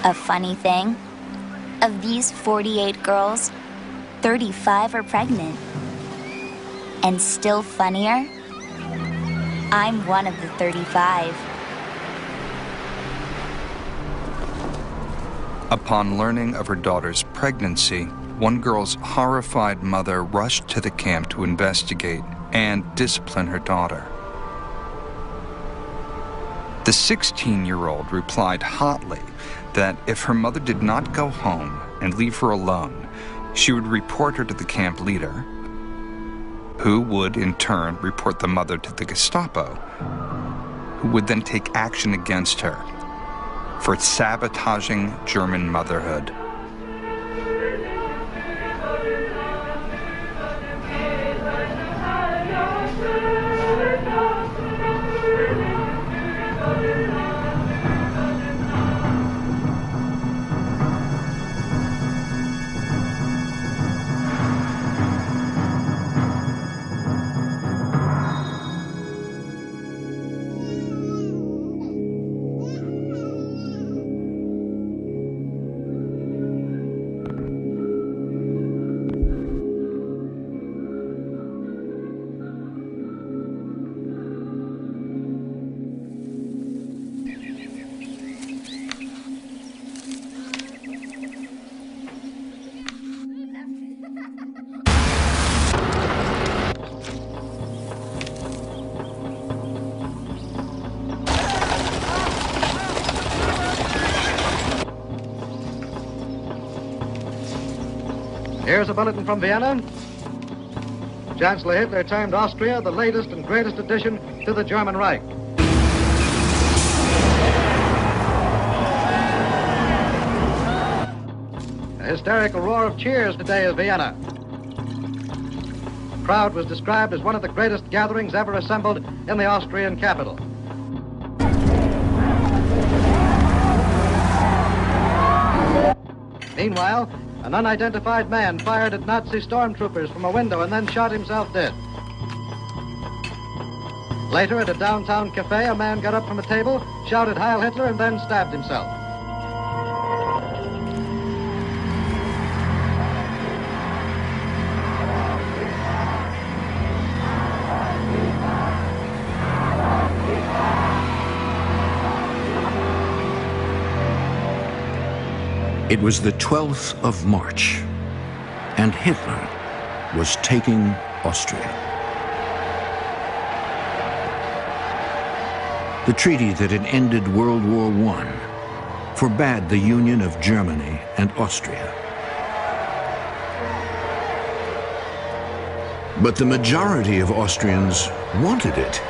A funny thing, of these 48 girls, 35 are pregnant. And still funnier, I'm one of the 35. Upon learning of her daughter's pregnancy, one girl's horrified mother rushed to the camp to investigate and discipline her daughter. The 16-year-old replied hotly that if her mother did not go home and leave her alone, she would report her to the camp leader, who would in turn report the mother to the Gestapo, who would then take action against her for sabotaging German motherhood. Here's a bulletin from Vienna. Chancellor Hitler termed Austria the latest and greatest addition to the German Reich. A hysterical roar of cheers today in Vienna. The crowd was described as one of the greatest gatherings ever assembled in the Austrian capital. Meanwhile, an unidentified man fired at Nazi stormtroopers from a window and then shot himself dead. Later, at a downtown cafe, a man got up from a table, shouted Heil Hitler, and then stabbed himself. It was the 12th of March, and Hitler was taking Austria. The treaty that had ended World War I forbade the union of Germany and Austria. But the majority of Austrians wanted it.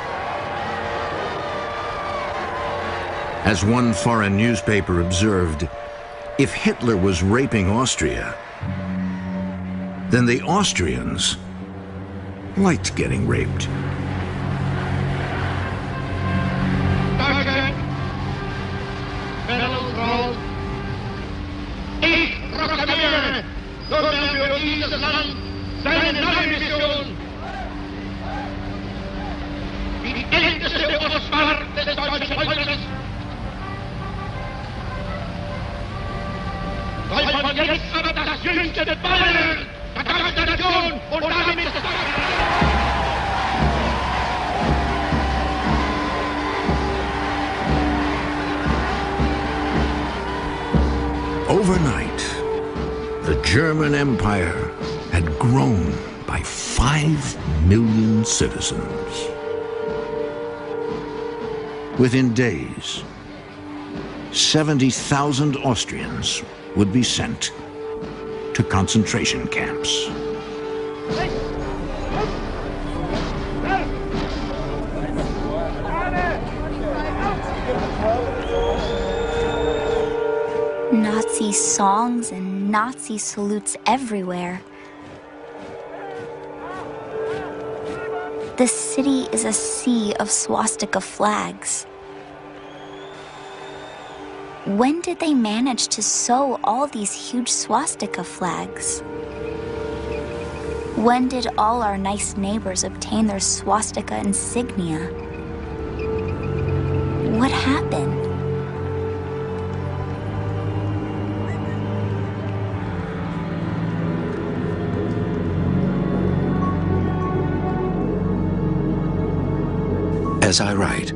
As one foreign newspaper observed, if Hitler was raping Austria, then the Austrians liked getting raped. Deutsche, Männer und Frauen, ich proklamiere nunmehr für dieses Land seine neue Mission. Wie die älteste Ostmark des deutschen Volkes. Soll von jetzt aber das jüngste Banner der ganzen Nation und damit des Overnight, the German Empire had grown by 5 million citizens. Within days, 70,000 Austrians would be sent to concentration camps. Nazi songs and Nazi salutes everywhere. The city is a sea of swastika flags. When did they manage to sew all these huge swastika flags? When did all our nice neighbors obtain their swastika insignia? What happened? As I write,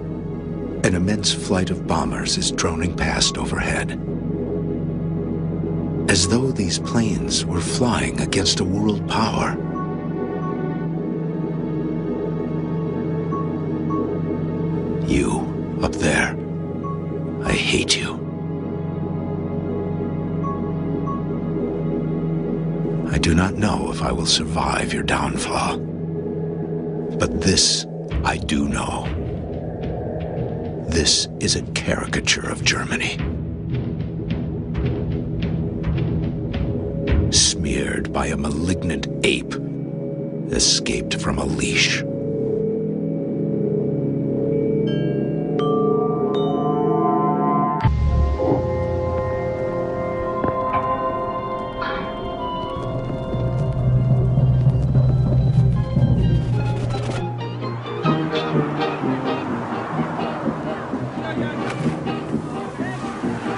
an immense flight of bombers is droning past overhead, as though these planes were flying against a world power. You, up there, I hate you. I do not know if I will survive your downfall, but this I do know. This is a caricature of Germany. Smeared by a malignant ape escaped from a leash.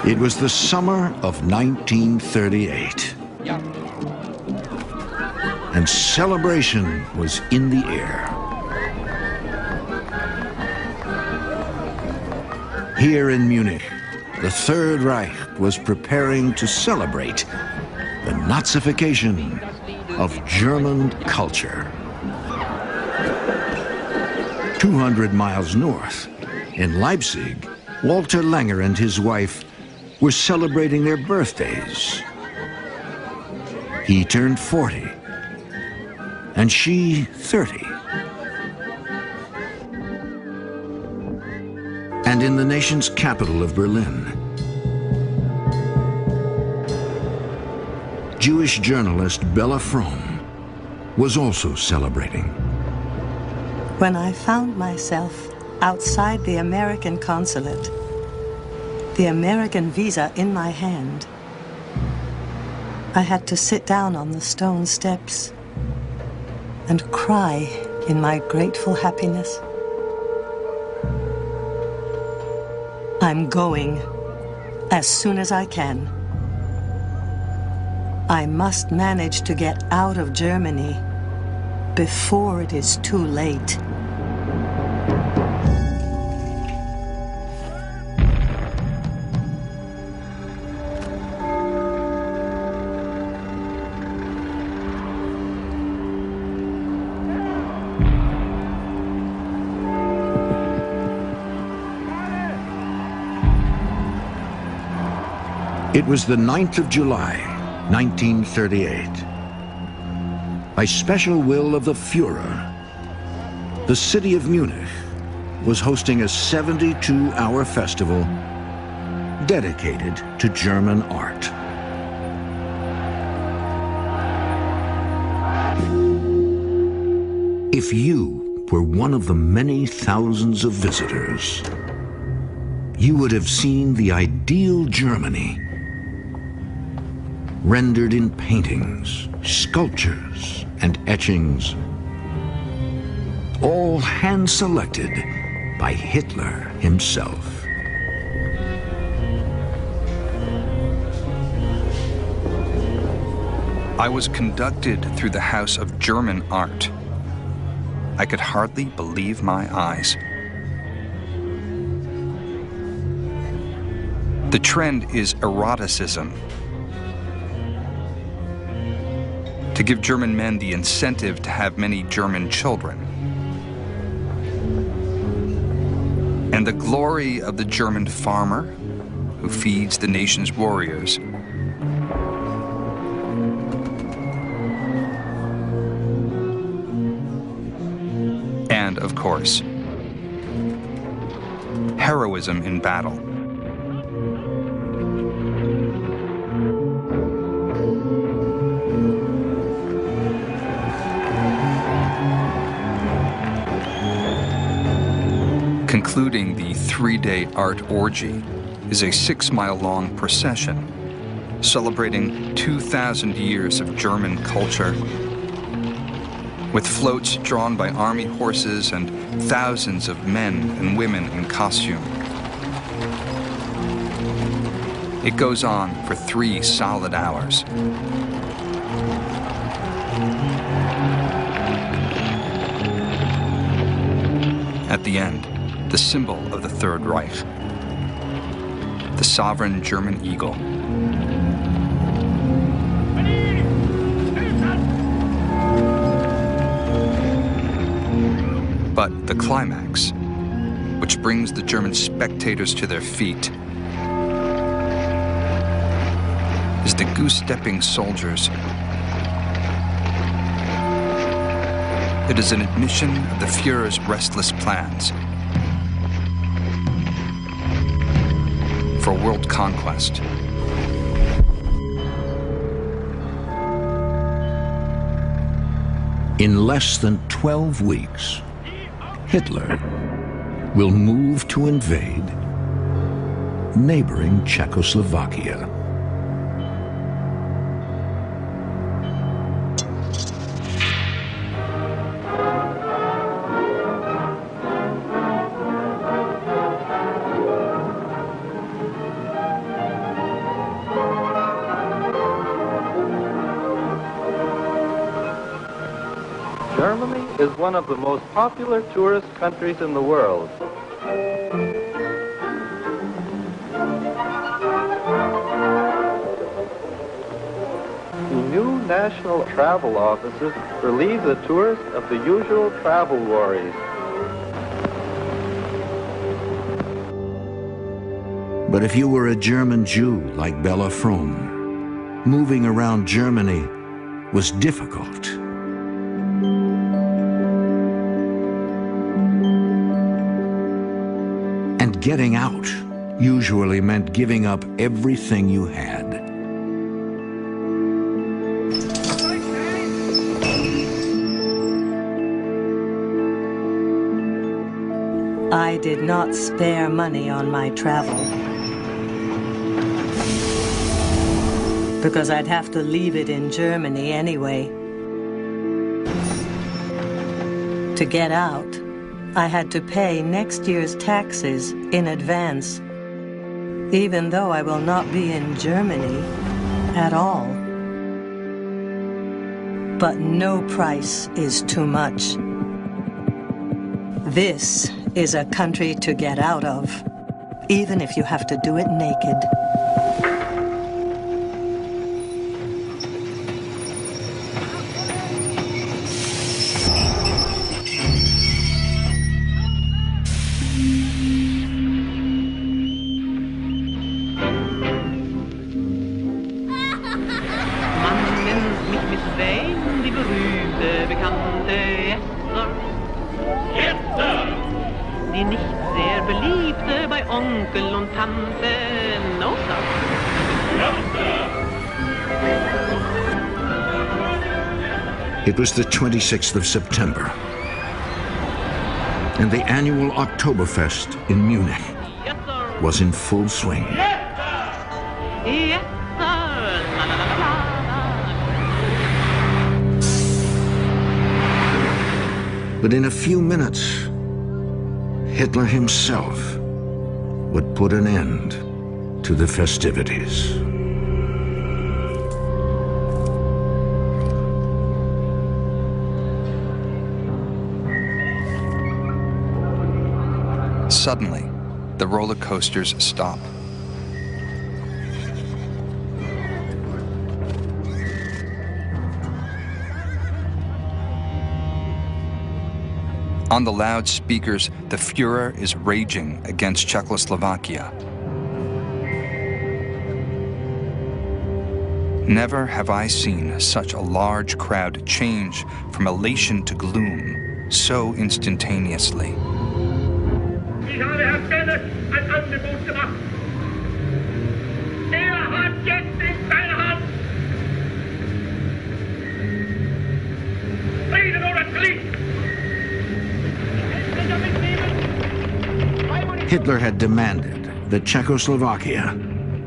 It was the summer of 1938, and celebration was in the air. Here in Munich, the Third Reich was preparing to celebrate the Nazification of German culture. 200 miles north, in Leipzig, Walter Langer and his wife were celebrating their birthdays. He turned 40, and she 30. And in the nation's capital of Berlin, Jewish journalist Bella Fromm was also celebrating. When I found myself outside the American consulate, the American visa in my hand, I had to sit down on the stone steps and cry in my grateful happiness. I'm going as soon as I can. I must manage to get out of Germany before it is too late. It was the 9th of July, 1938. By special will of the Führer, the city of Munich was hosting a 72-hour festival dedicated to German art. If you were one of the many thousands of visitors, you would have seen the ideal Germany rendered in paintings, sculptures, and etchings, all hand-selected by Hitler himself. I was conducted through the House of German Art. I could hardly believe my eyes. The trend is eroticism, to give German men the incentive to have many German children. And the glory of the German farmer who feeds the nation's warriors. And, of course, heroism in battle. Concluding the 3-day art orgy is a 6-mile-long procession celebrating 2,000 years of German culture, with floats drawn by army horses and thousands of men and women in costume. It goes on for 3 solid hours. At the end, the symbol of the Third Reich, the sovereign German eagle. But the climax, which brings the German spectators to their feet, is the goose-stepping soldiers. It is an admission of the Führer's restless plans for world conquest. In less than 12 weeks, Hitler will move to invade neighboring Czechoslovakia. Germany is one of the most popular tourist countries in the world. The new national travel offices relieve the tourist of the usual travel worries. But if you were a German Jew like Bella Fromm, moving around Germany was difficult. And getting out usually meant giving up everything you had. I did not spare money on my travel, because I'd have to leave it in Germany anyway. To get out, I had to pay next year's taxes in advance, even though I will not be in Germany at all. But no price is too much. This is a country to get out of, even if you have to do it naked. Wein, die berühmte, bekannte Esther. Die nicht sehr beliebte bei Onkel und Tante. No, It was the 26th of September, and the annual Oktoberfest in Munich was in full swing. Yes, sir. La, la, la, la. But in a few minutes, Hitler himself would put an end to the festivities. Suddenly, the roller coasters stop. On the loudspeakers, the Führer is raging against Czechoslovakia. Never have I seen such a large crowd change from elation to gloom so instantaneously. Ich habe Herrn Bennett ein Angebot gemacht. Hat jetzt in seiner Hand Frieden oder Krieg. Hitler had demanded that Czechoslovakia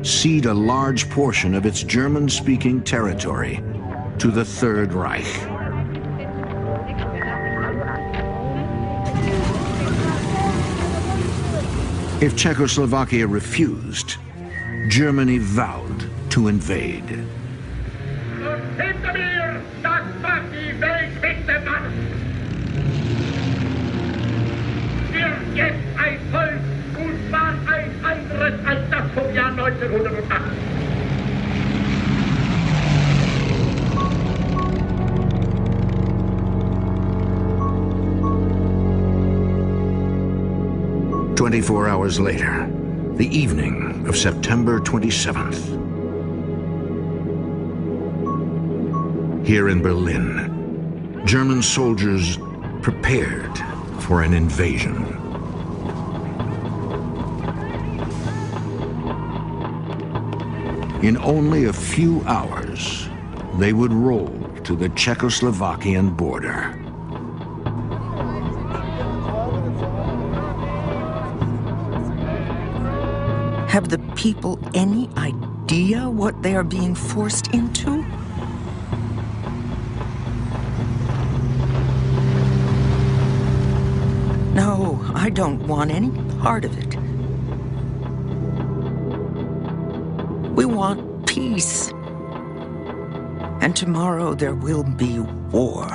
cede a large portion of its German-speaking territory to the Third Reich. If Czechoslovakia refused, Germany vowed to invade. Hinter mir, das war die weltwichtigste Mann. Wir jetzt ein Volk und war ein anderes als das vom Jahr 1908. "24 hours later, the evening of September 27th. Here in Berlin, German soldiers prepared for an invasion. In only a few hours, they would roll to the Czechoslovakian border. Have the people any idea what they are being forced into? No, I don't want any part of it. We want peace. And tomorrow there will be war.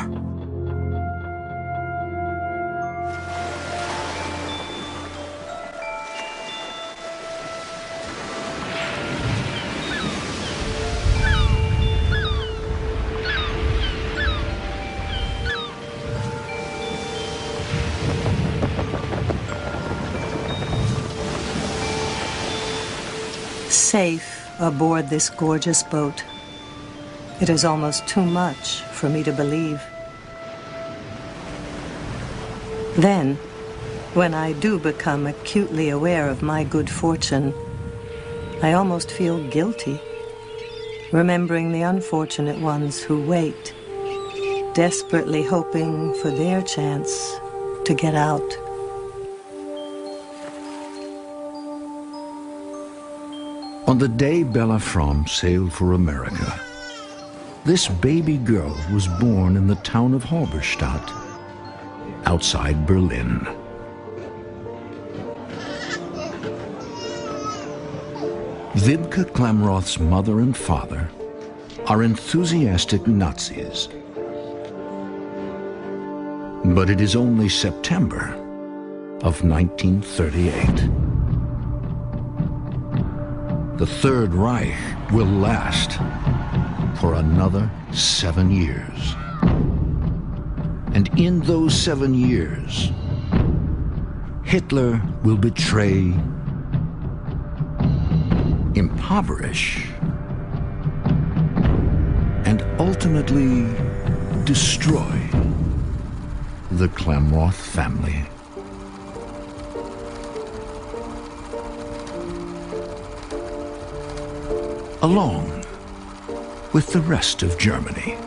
Safe aboard this gorgeous boat. It is almost too much for me to believe. Then, when I do become acutely aware of my good fortune, I almost feel guilty, remembering the unfortunate ones who wait, desperately hoping for their chance to get out. On the day Bella Fromm sailed for America, this baby girl was born in the town of Halberstadt, outside Berlin. Wiebke Klamroth's mother and father are enthusiastic Nazis. But it is only September of 1938. The Third Reich will last for another 7 years. And in those 7 years, Hitler will betray, impoverish, and ultimately destroy the Klamroth family. Along with the rest of Germany.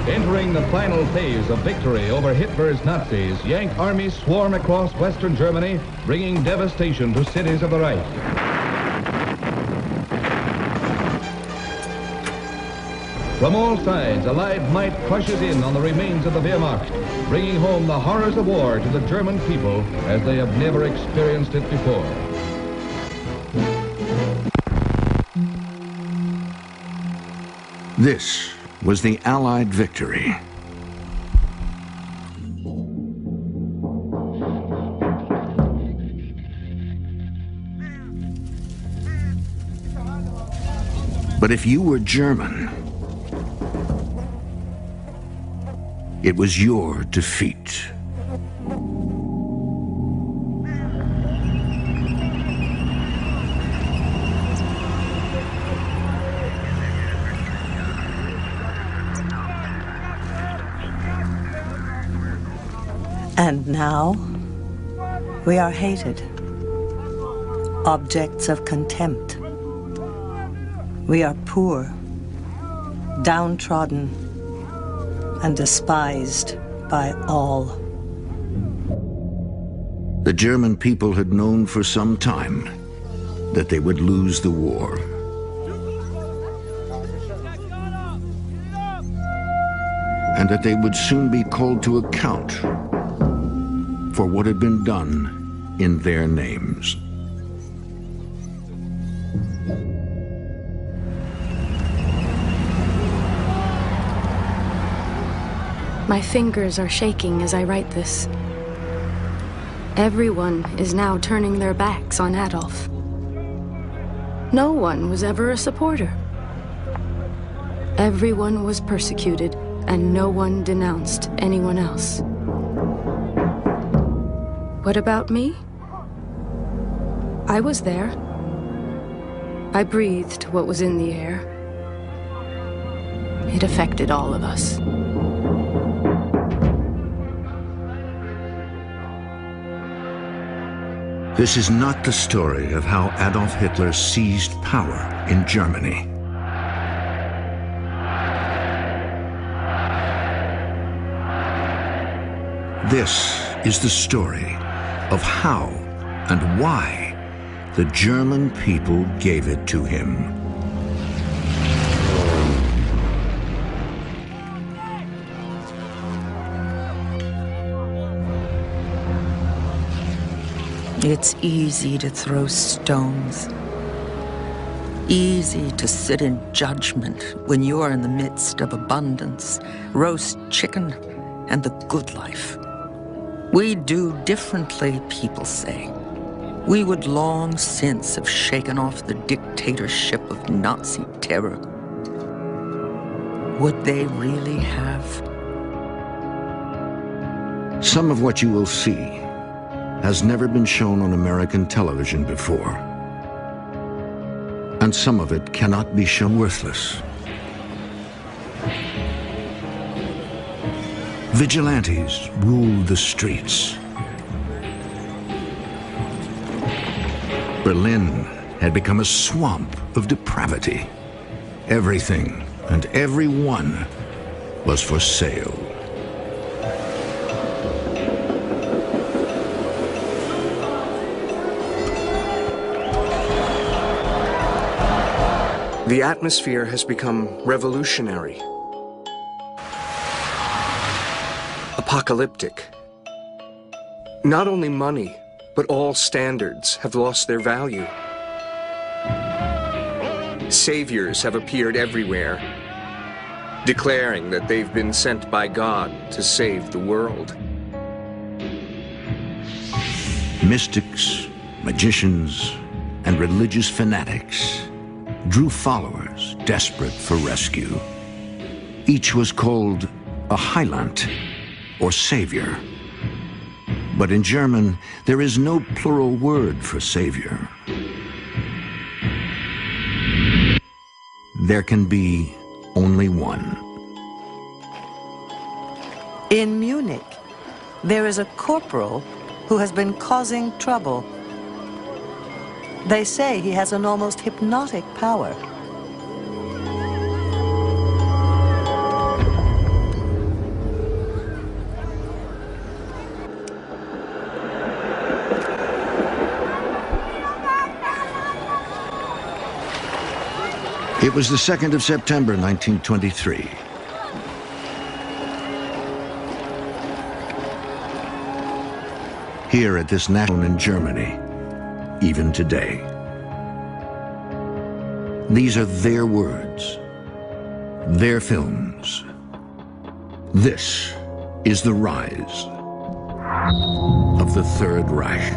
Entering the final phase of victory over Hitler's Nazis, Yank armies swarm across Western Germany, bringing devastation to cities of the Reich. From all sides, Allied might crushes in on the remains of the Wehrmacht, bringing home the horrors of war to the German people as they have never experienced it before. This was the Allied victory. But if you were German, it was your defeat. And now, we are hated, objects of contempt. We are poor, downtrodden, and despised by all. The German people had known for some time that they would lose the war. And that they would soon be called to account for what had been done in their names. My fingers are shaking as I write this. Everyone is now turning their backs on Adolf. No one was ever a supporter. Everyone was persecuted, and no one denounced anyone else. What about me? I was there. I breathed what was in the air. It affected all of us. This is not the story of how Adolf Hitler seized power in Germany. This is the story of how and why the German people gave it to him. It's easy to throw stones. Easy to sit in judgment when you are in the midst of abundance, roast chicken, and the good life. We do differently, people say. We would long since have shaken off the dictatorship of Nazi terror. Would they really have? Some of what you will see has never been shown on American television before. And some of it cannot be shown. Worthless. Vigilantes ruled the streets. Berlin had become a swamp of depravity. Everything and everyone was for sale. The atmosphere has become revolutionary. apocalyptic. Not only money, but all standards have lost their value. Saviors have appeared everywhere, declaring that they've been sent by God to save the world. Mystics, magicians, and religious fanatics drew followers desperate for rescue. Each was called a Heiland, or savior. But in German, there is no plural word for savior. There can be only one. In Munich, there is a corporal who has been causing trouble. They say he has an almost hypnotic power. It was the 2nd of September, 1923. Here at this national in Germany, even today. These are their words, their films. This is the rise of the Third Reich.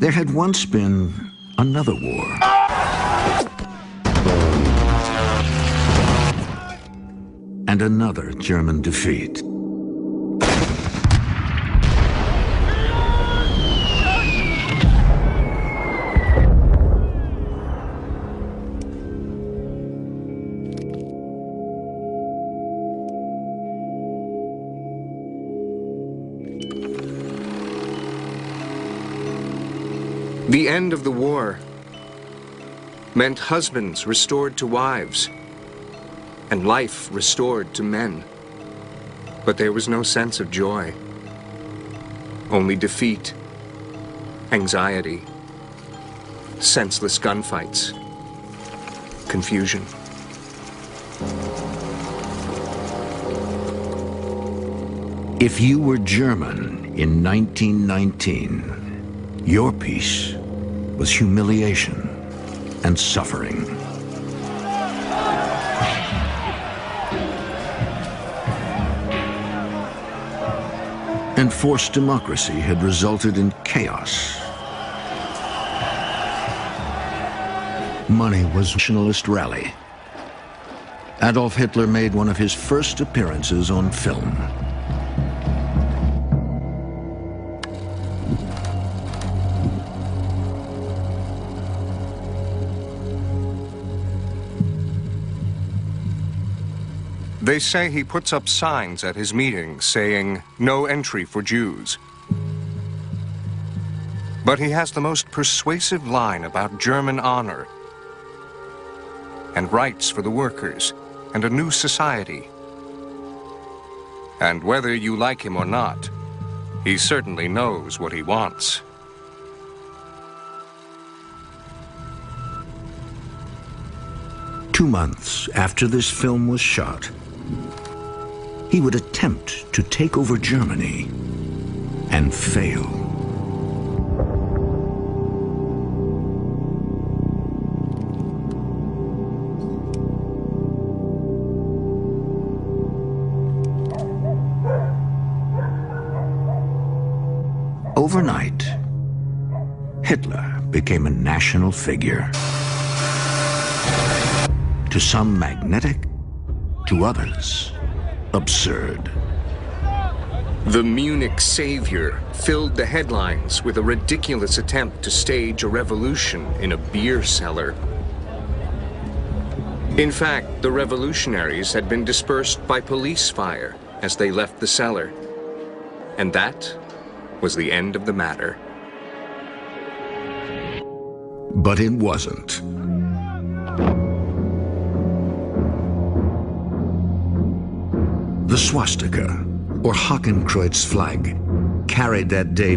There had once been another war. And another German defeat. The end of the war meant husbands restored to wives and life restored to men. But there was no sense of joy, only defeat, anxiety, senseless gunfights, confusion. If you were German in 1919, your peace was humiliation and suffering. Enforced democracy had resulted in chaos. Money was a nationalist rally. Adolf Hitler made one of his first appearances on film. They say he puts up signs at his meetings saying, "No entry for Jews." But he has the most persuasive line about German honor and rights for the workers and a new society. And whether you like him or not, he certainly knows what he wants. Two months after this film was shot, he would attempt to take over Germany and fail. Overnight, Hitler became a national figure. To some magnetic, to others absurd. The Munich savior filled the headlines with a ridiculous attempt to stage a revolution in a beer cellar. In fact, the revolutionaries had been dispersed by police fire as they left the cellar. And that was the end of the matter. But it wasn't. The swastika, or Hakenkreuz flag, carried that day